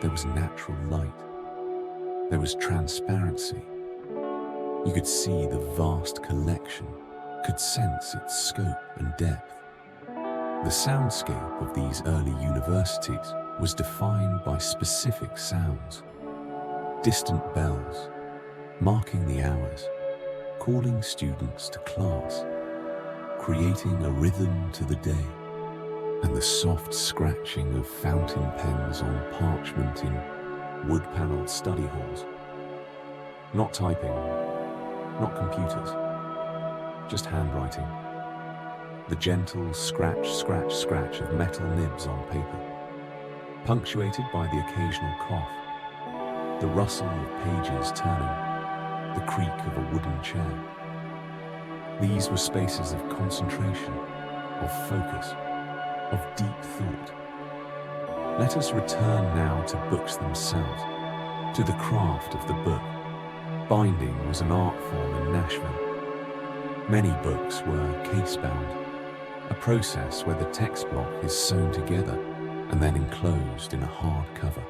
there was natural light. There was transparency. You could see the vast collection, could sense its scope and depth. The soundscape of these early universities was defined by specific sounds, distant bells, marking the hours, calling students to class, creating a rhythm to the day, and the soft scratching of fountain pens on parchment in wood-paneled study halls. Not typing, not computers, just handwriting. The gentle scratch, scratch, scratch of metal nibs on paper, punctuated by the occasional cough, the rustle of pages turning, the creak of a wooden chair. These were spaces of concentration, of focus, of deep thought. Let us return now to books themselves, to the craft of the book. Binding was an art form in Nashville. Many books were case-bound, a process where the text block is sewn together and then enclosed in a hard cover.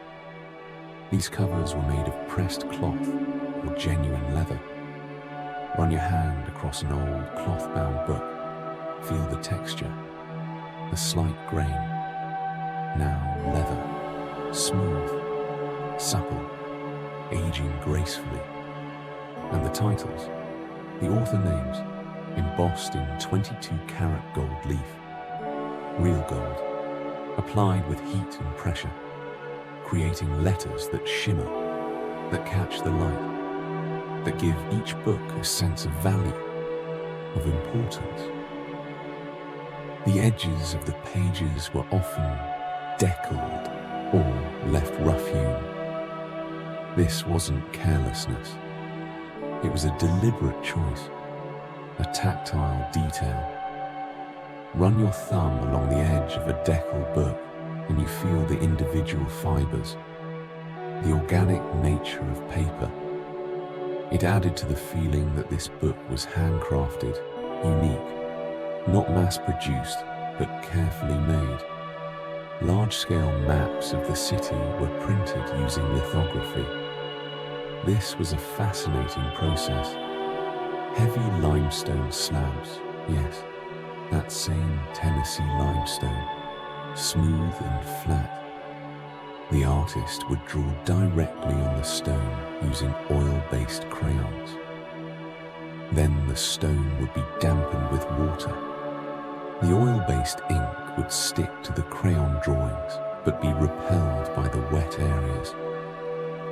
These covers were made of pressed cloth or genuine leather. Run your hand across an old cloth-bound book. Feel the texture, the slight grain. Now leather, smooth, supple, aging gracefully. And the titles, the author names, embossed in 22-karat gold leaf. Real gold, applied with heat and pressure, creating letters that shimmer, that catch the light, that give each book a sense of value, of importance. The edges of the pages were often deckled or left rough-hewn. This wasn't carelessness. It was a deliberate choice, a tactile detail. Run your thumb along the edge of a deckled book and you feel the individual fibers, the organic nature of paper. It added to the feeling that this book was handcrafted, unique, not mass-produced, but carefully made. Large-scale maps of the city were printed using lithography. This was a fascinating process. Heavy limestone slabs, yes, that same Tennessee limestone, smooth and flat. The artist would draw directly on the stone using oil-based crayons. Then the stone would be dampened with water. The oil-based ink would stick to the crayon drawings, but be repelled by the wet areas.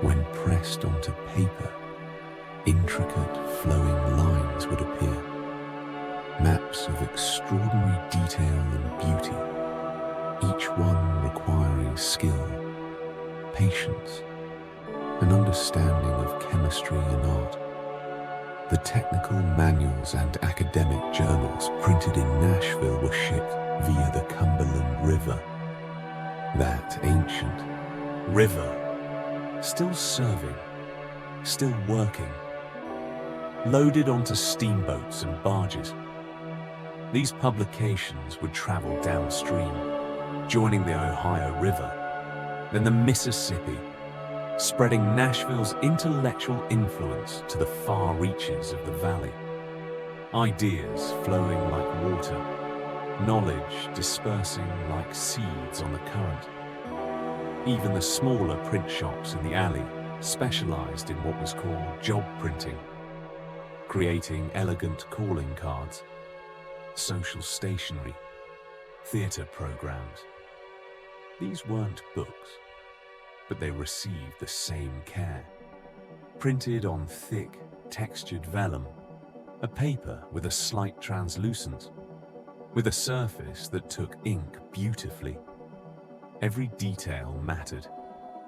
When pressed onto paper, intricate flowing lines would appear. Maps of extraordinary detail and beauty, each one requiring skill, patience, an understanding of chemistry and art. The technical manuals and academic journals printed in Nashville were shipped via the Cumberland River. That ancient river, still serving, still working, loaded onto steamboats and barges. These publications would travel downstream, joining the Ohio River, then the Mississippi, spreading Nashville's intellectual influence to the far reaches of the valley. Ideas flowing like water, knowledge dispersing like seeds on the current. Even the smaller print shops in the alley specialized in what was called job printing, creating elegant calling cards, social stationery, theater programs. These weren't books, but they received the same care. Printed on thick, textured vellum, a paper with a slight translucence, with a surface that took ink beautifully. Every detail mattered.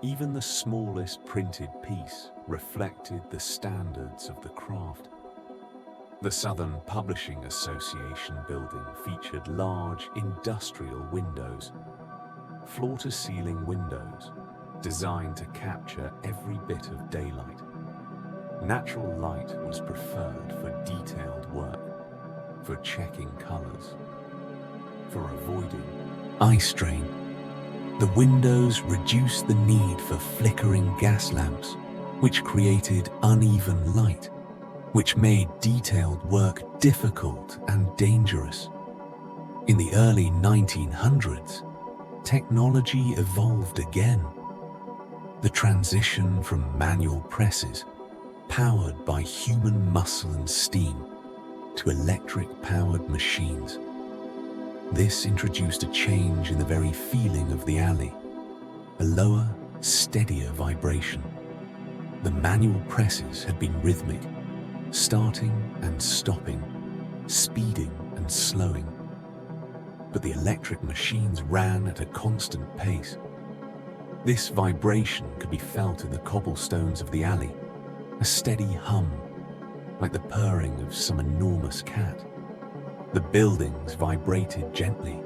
Even the smallest printed piece reflected the standards of the craft. The Southern Publishing Association building featured large industrial windows, floor-to-ceiling windows, designed to capture every bit of daylight. Natural light was preferred for detailed work, for checking colors, for avoiding eye strain. The windows reduced the need for flickering gas lamps, which created uneven light, which made detailed work difficult and dangerous. In the early 1900s, technology evolved again. The transition from manual presses, powered by human muscle and steam, to electric-powered machines. This introduced a change in the very feeling of the alley, a lower, steadier vibration. The manual presses had been rhythmic, starting and stopping, speeding and slowing. But the electric machines ran at a constant pace. This vibration could be felt in the cobblestones of the alley, a steady hum, like the purring of some enormous cat. The buildings vibrated gently,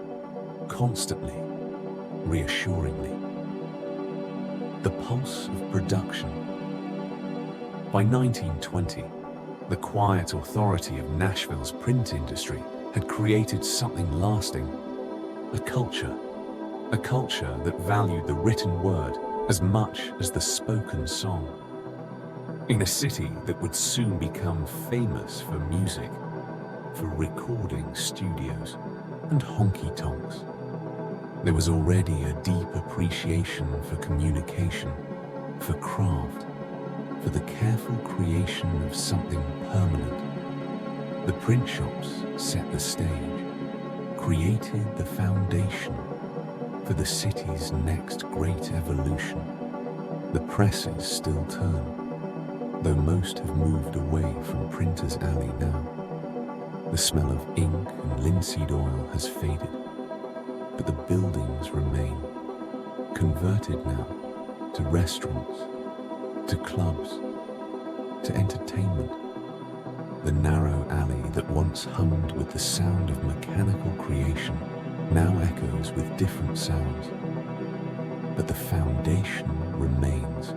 constantly, reassuringly. The pulse of production. By 1920, the quiet authority of Nashville's print industry had created something lasting, a culture that valued the written word as much as the spoken song. In a city that would soon become famous for music, for recording studios and honky-tonks, there was already a deep appreciation for communication, for craft, for the careful creation of something permanent. The print shops set the stage, created the foundation for the city's next great evolution. The presses still turn, though most have moved away from Printer's Alley now. The smell of ink and linseed oil has faded, but the buildings remain, converted now to restaurants, to clubs, to entertainment. The narrow alley that once hummed with the sound of mechanical creation now echoes with different sounds. But the foundation remains.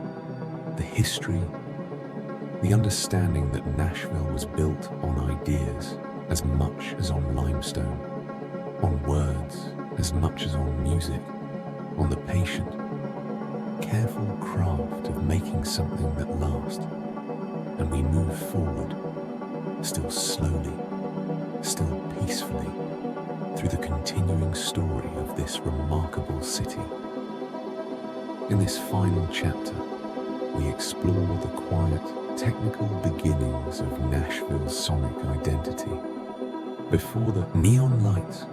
The history, the understanding that Nashville was built on ideas as much as on limestone, on words as much as on music, on the patient, careful craft of making something that lasts. And we move forward, still slowly, still peacefully, through the continuing story of this remarkable city. In this final chapter, we explore the quiet, technical beginnings of Nashville's sonic identity. Before the neon lights,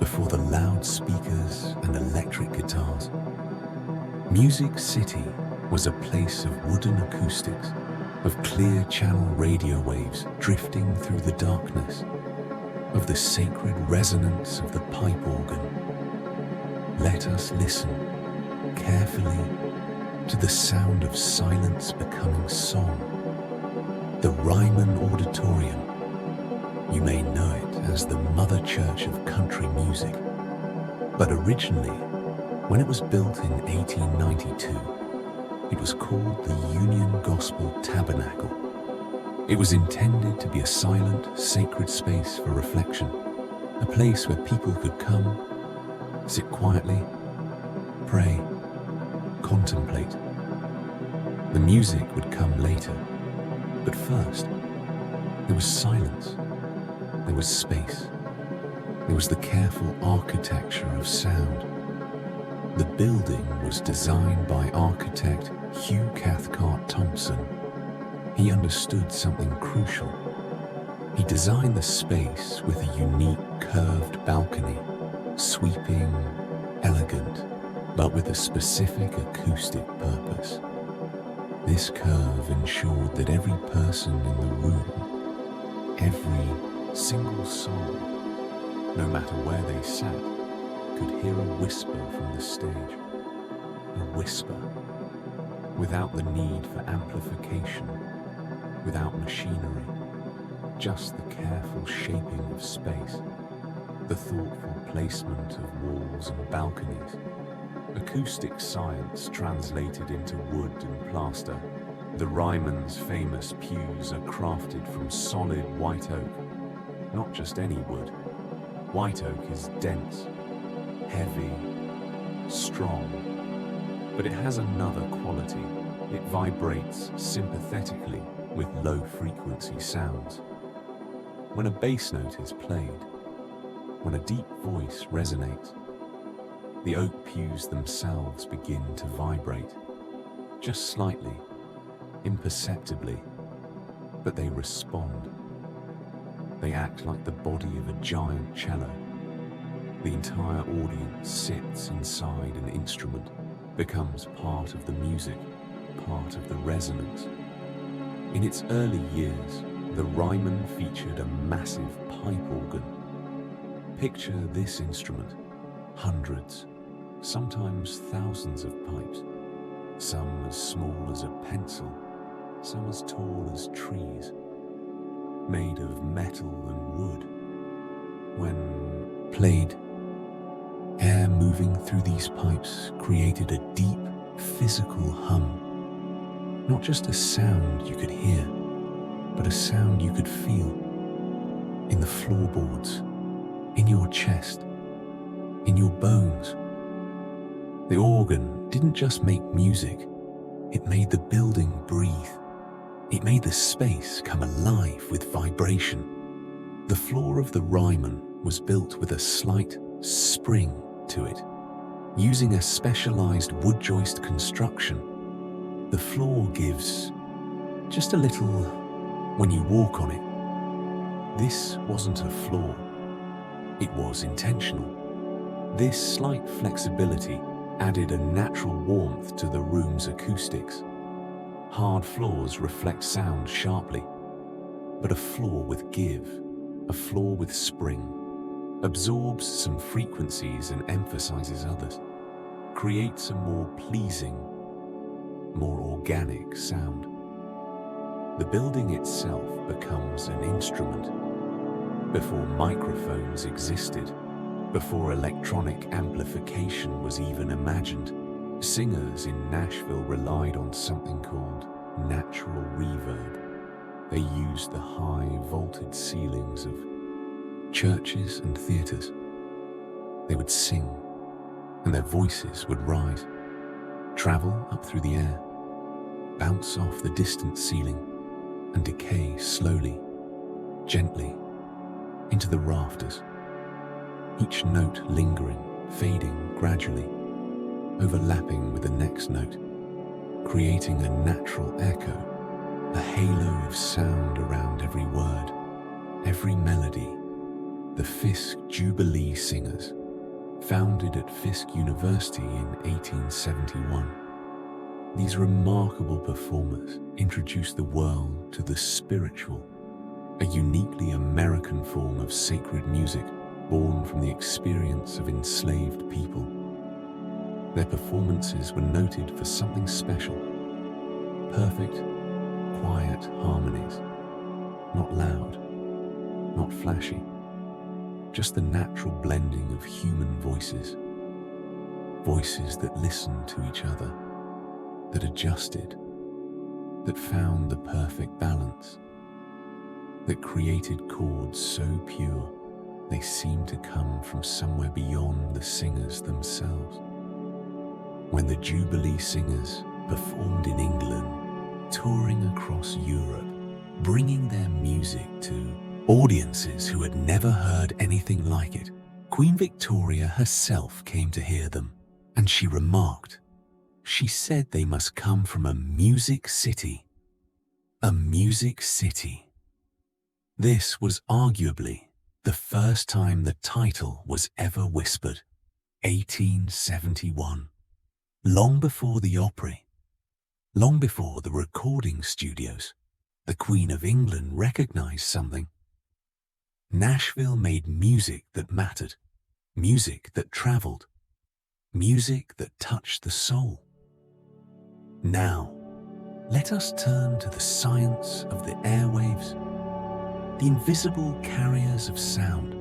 before the loudspeakers and electric guitars, Music City was a place of wooden acoustics, of clear channel radio waves drifting through the darkness, of the sacred resonance of the pipe organ. Let us listen carefully to the sound of silence becoming song. The Ryman Auditorium. You may know it as the Mother Church of country music, but originally, when it was built in 1892, it was called the Union Gospel Tabernacle. It was intended to be a silent, sacred space for reflection, a place where people could come, sit quietly, pray, contemplate. The music would come later, but first, there was silence, there was space, there was the careful architecture of sound. The building was designed by architect Hugh Cathcart Thompson. He understood something crucial. He designed the space with a unique curved balcony, sweeping, elegant, but with a specific acoustic purpose. This curve ensured that every person in the room, every single soul, no matter where they sat, could hear a whisper from the stage. A whisper, without the need for amplification, without machinery, just the careful shaping of space, the thoughtful placement of walls and balconies. Acoustic science translated into wood and plaster. The Ryman's famous pews are crafted from solid white oak, not just any wood. White oak is dense, heavy, strong, but it has another quality. It vibrates sympathetically with low-frequency sounds. When a bass note is played, when a deep voice resonates, the oak pews themselves begin to vibrate. just slightly, imperceptibly, but they respond. They act like the body of a giant cello. The entire audience sits inside an instrument, becomes part of the music, part of the resonance. In its early years, the Ryman featured a massive pipe organ. Picture this instrument, hundreds, sometimes thousands of pipes, some as small as a pencil, some as tall as trees, made of metal and wood. When played, air moving through these pipes created a deep, physical hum. Not just a sound you could hear, but a sound you could feel in the floorboards, in your chest, in your bones. The organ didn't just make music, it made the building breathe. It made the space come alive with vibration. The floor of the Ryman was built with a slight spring to it. Using a specialized wood joist construction, the floor gives just a little when you walk on it. This wasn't a flaw, it was intentional. This slight flexibility added a natural warmth to the room's acoustics. Hard floors reflect sound sharply, but a floor with give, a floor with spring, absorbs some frequencies and emphasizes others, creates a more pleasing, more organic sound. The building itself becomes an instrument. Before microphones existed, before electronic amplification was even imagined, singers in Nashville relied on something called natural reverb. They used the high vaulted ceilings of churches and theaters. They would sing, and their voices would rise, travel up through the air, bounce off the distant ceiling, and decay slowly, gently, into the rafters. Each note lingering, fading gradually, overlapping with the next note, creating a natural echo, a halo of sound around every word, every melody. The Fisk Jubilee Singers, founded at Fisk University in 1871. These remarkable performers introduced the world to the spiritual, a uniquely American form of sacred music born from the experience of enslaved people. Their performances were noted for something special: perfect, quiet harmonies, not loud, not flashy, just the natural blending of human voices, voices that listened to each other, that adjusted, that found the perfect balance, that created chords so pure they seemed to come from somewhere beyond the singers themselves. When the Jubilee Singers performed in England, touring across Europe, bringing their music to audiences who had never heard anything like it, Queen Victoria herself came to hear them, and she remarked, she said they must come from a music city. A music city. This was arguably the first time the title was ever whispered, 1871. Long before the Opry, long before the recording studios, the Queen of England recognized something. Nashville made music that mattered, music that traveled, music that touched the soul. Now, let us turn to the science of the airwaves, the invisible carriers of sound.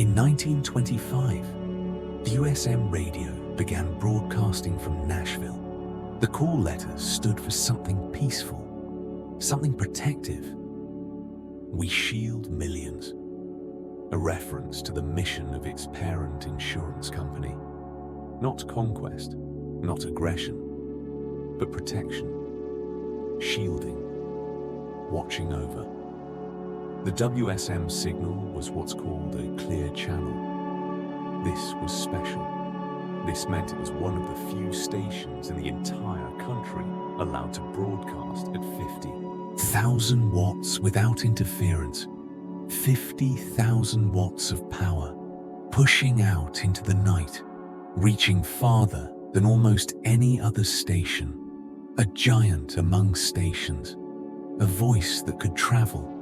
In 1925, the USM radio began broadcasting from Nashville. The call letters stood for something peaceful, something protective. We shield millions, a reference to the mission of its parent insurance company. Not conquest, not aggression, but protection, shielding, watching over. The WSM signal was what's called a clear channel. This was special. This meant it was one of the few stations in the entire country allowed to broadcast at 50,000 watts without interference. 50,000 watts of power, pushing out into the night, reaching farther than almost any other station. A giant among stations, a voice that could travel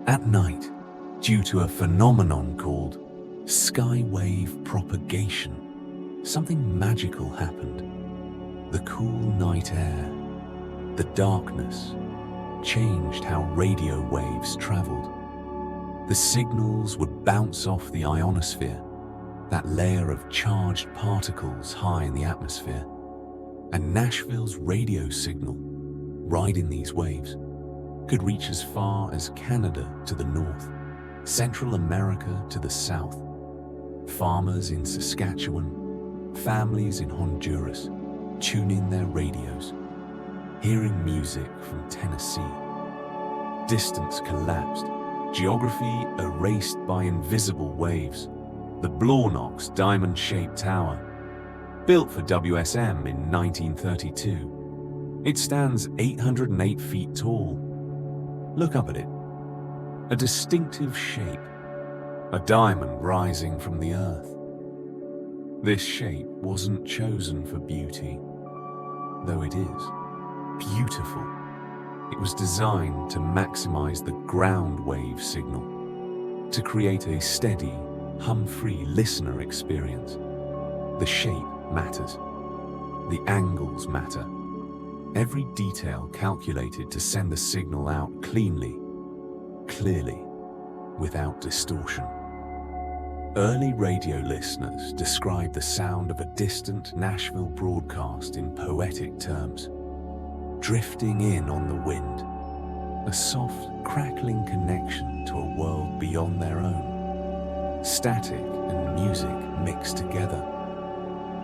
at night due to a phenomenon called skywave propagation. Something magical happened. The cool night air, the darkness, changed how radio waves traveled. The signals would bounce off the ionosphere, that layer of charged particles high in the atmosphere, and Nashville's radio signal, riding these waves, could reach as far as Canada to the north, Central America to the south. Farmers in Saskatchewan, families in Honduras, tuning their radios, hearing music from Tennessee. Distance collapsed, geography erased by invisible waves. The Blawnock's diamond-shaped tower, built for WSM in 1932. It stands 808 feet tall. Look up at it. A distinctive shape, a diamond rising from the earth. This shape wasn't chosen for beauty, though it is beautiful. It was designed to maximize the ground wave signal, to create a steady, hum-free listener experience. The shape matters. The angles matter. Every detail calculated to send the signal out cleanly, clearly, without distortion. Early radio listeners described the sound of a distant Nashville broadcast in poetic terms. Drifting in on the wind, a soft, crackling connection to a world beyond their own. Static and music mixed together.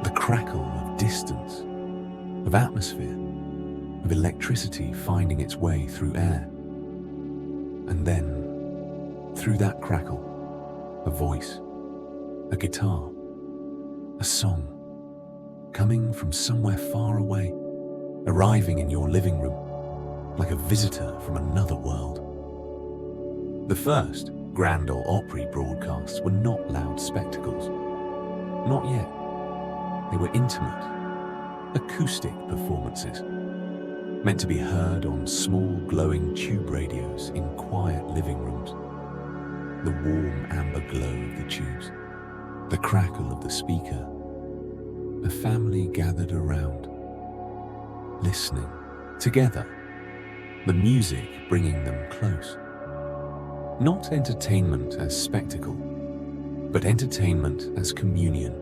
The crackle of distance, of atmosphere, of electricity finding its way through air. And then, through that crackle, a voice, a guitar, a song, coming from somewhere far away, arriving in your living room, like a visitor from another world. The first Grand Ole Opry broadcasts were not loud spectacles. Not yet. They were intimate, acoustic performances, meant to be heard on small glowing tube radios in quiet living rooms. The warm amber glow of the tubes, the crackle of the speaker, a family gathered around, listening, together, the music bringing them close. Not entertainment as spectacle, but entertainment as communion.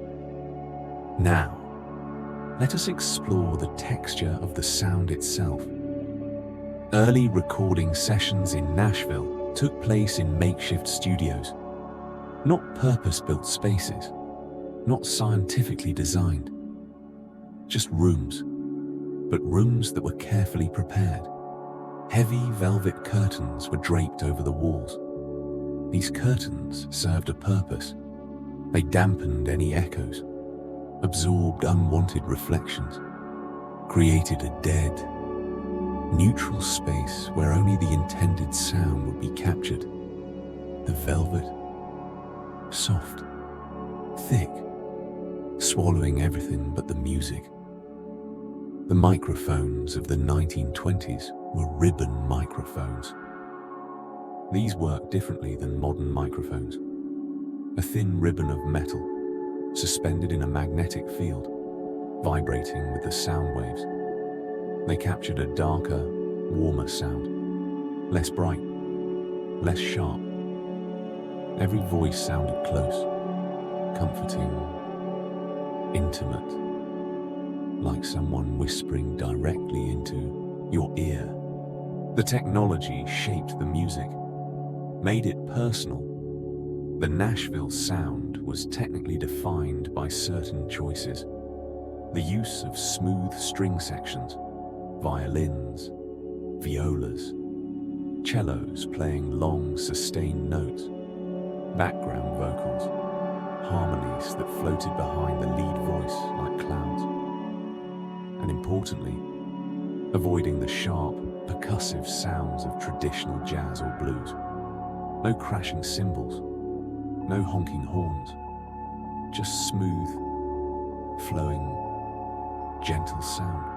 Now, let us explore the texture of the sound itself. Early recording sessions in Nashville took place in makeshift studios, not purpose-built spaces, not scientifically designed, just rooms, but rooms that were carefully prepared. Heavy velvet curtains were draped over the walls. These curtains served a purpose. They dampened any echoes, absorbed unwanted reflections, created a dead, neutral space where only the intended sound would be captured. The velvet, soft, thick, swallowing everything but the music. The microphones of the 1920s were ribbon microphones. These worked differently than modern microphones. A thin ribbon of metal, suspended in a magnetic field, vibrating with the sound waves. They captured a darker, warmer sound, less bright, less sharp. Every voice sounded close, comforting, intimate, like someone whispering directly into your ear. The technology shaped the music, made it personal. The Nashville sound was technically defined by certain choices. The use of smooth string sections, violins, violas, cellos playing long, sustained notes, background vocals, harmonies that floated behind the lead voice like clouds. And importantly, avoiding the sharp, percussive sounds of traditional jazz or blues. No crashing cymbals, no honking horns, just smooth, flowing, gentle sound.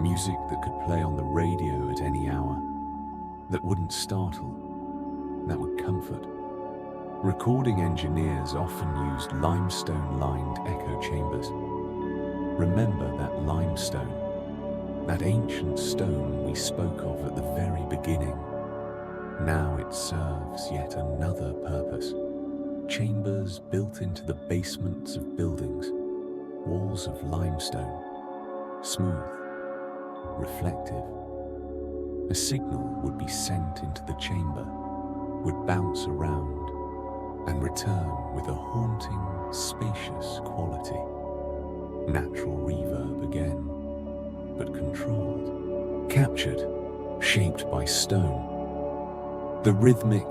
Music that could play on the radio at any hour, that wouldn't startle, that would comfort. Recording engineers often used limestone-lined echo chambers. Remember that limestone, that ancient stone we spoke of at the very beginning. Now it serves yet another purpose. Chambers built into the basements of buildings, walls of limestone, smooth, reflective. A signal would be sent into the chamber, would bounce around, and return with a haunting, spacious quality. Natural reverb again, but controlled, captured, shaped by stone. The rhythmic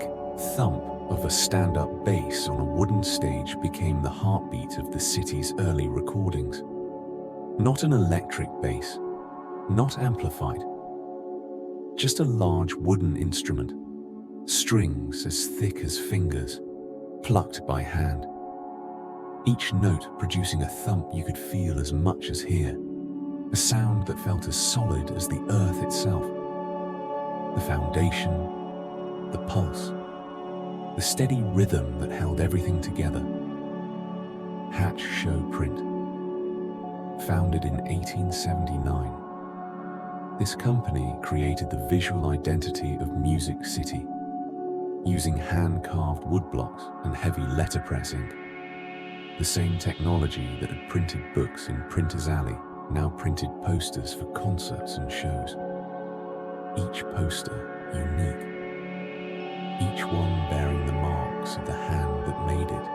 thump of a stand-up bass on a wooden stage became the heartbeat of the city's early recordings. Not an electric bass, not amplified, just a large wooden instrument, strings as thick as fingers, plucked by hand. Each note producing a thump you could feel as much as hear, a sound that felt as solid as the earth itself. The foundation, the pulse, the steady rhythm that held everything together. Hatch Show Print. Founded in 1879, this company created the visual identity of Music City, using hand-carved woodblocks and heavy letterpress ink. The same technology that had printed books in Printer's Alley now printed posters for concerts and shows. Each poster unique, each one bearing the marks of the hand that made it.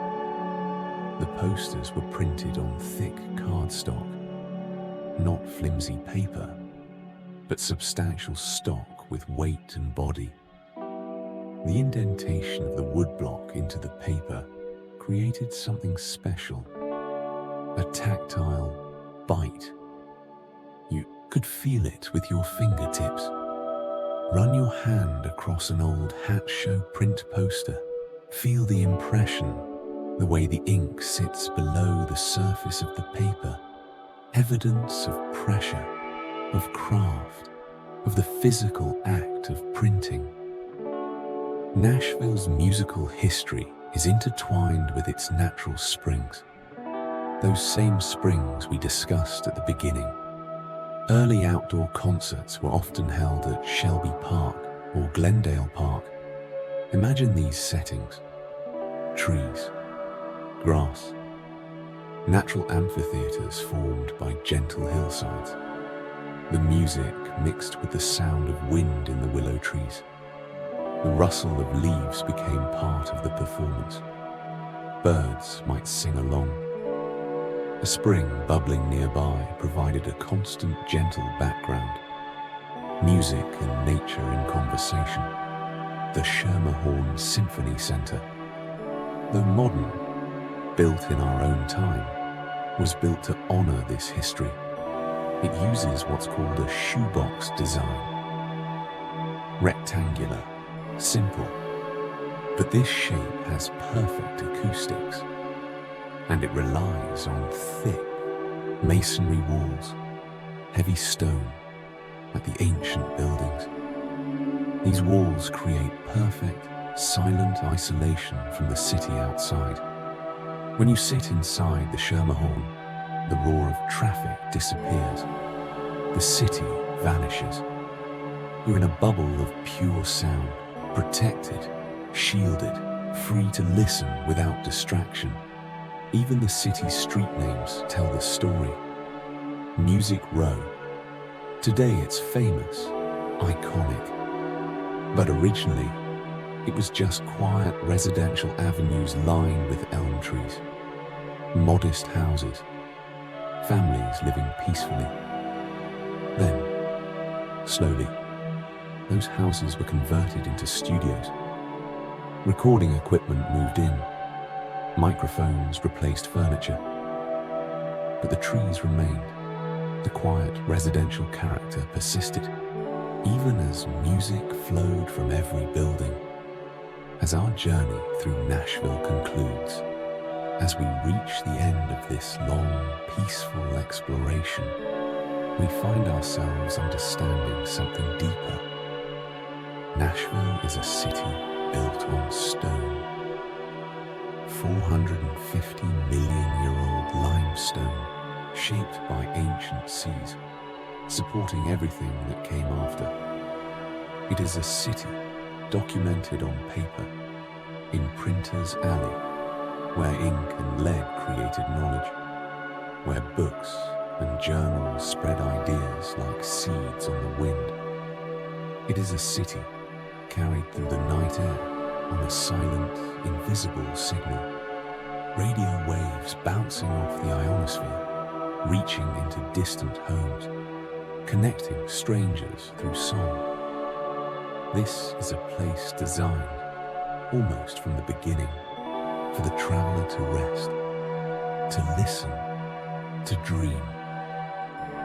The posters were printed on thick cardstock, not flimsy paper, but substantial stock with weight and body. The indentation of the woodblock into the paper created something special, a tactile bite. You could feel it with your fingertips. Run your hand across an old Hatch Show Print poster. Feel the impression, the way the ink sits below the surface of the paper. Evidence of pressure, of craft, of the physical act of printing. Nashville's musical history is intertwined with its natural springs. Those same springs we discussed at the beginning. Early outdoor concerts were often held at Shelby Park or Glendale Park. Imagine these settings: trees, grass, natural amphitheaters formed by gentle hillsides. The music mixed with the sound of wind in the willow trees. The rustle of leaves became part of the performance. Birds might sing along. A spring bubbling nearby provided a constant, gentle background. Music and nature in conversation. The Schermerhorn Symphony Center, though modern, built in our own time, was built to honor this history. It uses what's called a shoebox design. Rectangular, simple, but this shape has perfect acoustics, and it relies on thick masonry walls, heavy stone, like the ancient buildings. These walls create perfect, silent isolation from the city outside. When you sit inside the Schermerhorn, the roar of traffic disappears. The city vanishes. You're in a bubble of pure sound, protected, shielded, free to listen without distraction. Even the city's street names tell the story. Music Row. Today it's famous, iconic. But originally, it was just quiet residential avenues lined with elm trees. Modest houses. Families living peacefully. Then, slowly, those houses were converted into studios. Recording equipment moved in. Microphones replaced furniture, but the trees remained. The quiet residential character persisted, even as music flowed from every building. As our journey through Nashville concludes, as we reach the end of this long, peaceful exploration, we find ourselves understanding something deeper. Nashville is a city built on stone. 450 million-year-old limestone shaped by ancient seas, supporting everything that came after. It is a city documented on paper, in Printer's Alley, where ink and lead created knowledge, where books and journals spread ideas like seeds on the wind. It is a city carried through the night air on a silent, invisible signal, radio waves bouncing off the ionosphere, reaching into distant homes, connecting strangers through song. This is a place designed, almost from the beginning, for the traveler to rest, to listen, to dream.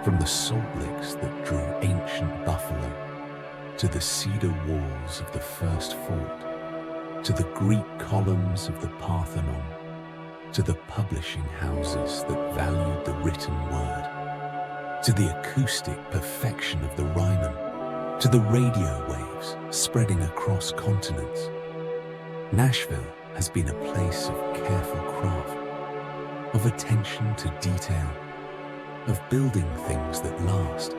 From the salt licks that drew ancient buffalo, to the cedar walls of the first fort, to the Greek columns of the Parthenon, to the publishing houses that valued the written word, to the acoustic perfection of the Rhymon, to the radio waves spreading across continents. Nashville has been a place of careful craft, of attention to detail, of building things that last.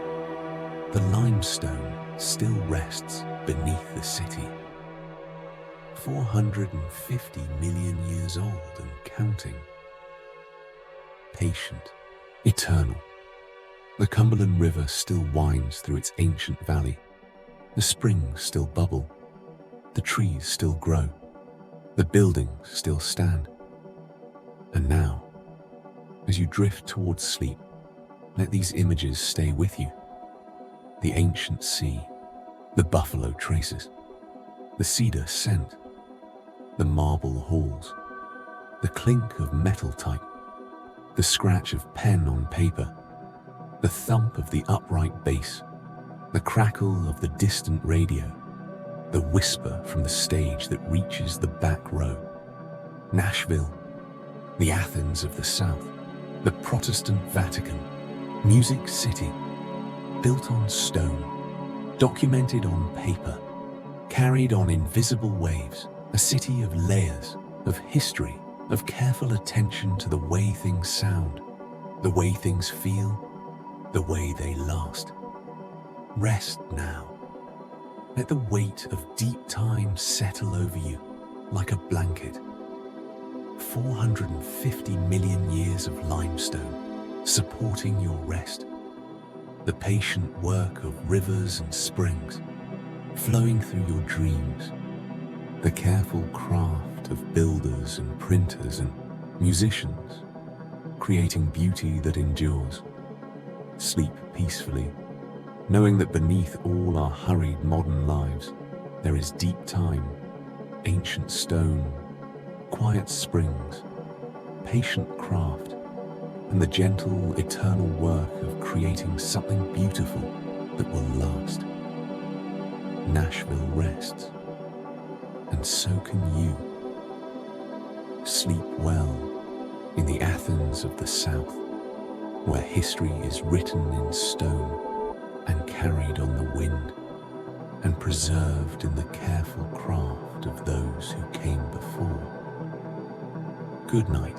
The limestone still rests beneath the city. 450 million years old and counting. Patient, eternal. The Cumberland River still winds through its ancient valley. The springs still bubble. The trees still grow. The buildings still stand. And now, as you drift towards sleep, let these images stay with you. The ancient sea, the buffalo traces, the cedar scent, the marble halls, the clink of metal type, the scratch of pen on paper, the thump of the upright bass, the crackle of the distant radio, the whisper from the stage that reaches the back row. Nashville, the Athens of the South, the Protestant Vatican, Music City, built on stone, documented on paper, carried on invisible waves, a city of layers, of history, of careful attention to the way things sound, the way things feel, the way they last. Rest now. Let the weight of deep time settle over you like a blanket. 450 million years of limestone supporting your rest. The patient work of rivers and springs flowing through your dreams. The careful craft of builders and printers and musicians creating beauty that endures. Sleep peacefully, knowing that beneath all our hurried modern lives, there is deep time, ancient stone, quiet springs, patient craft, and the gentle, eternal work of creating something beautiful that will last. Nashville rests, and so can you. Sleep well in the Athens of the South, where history is written in stone and carried on the wind, and preserved in the careful craft of those who came before. Good night.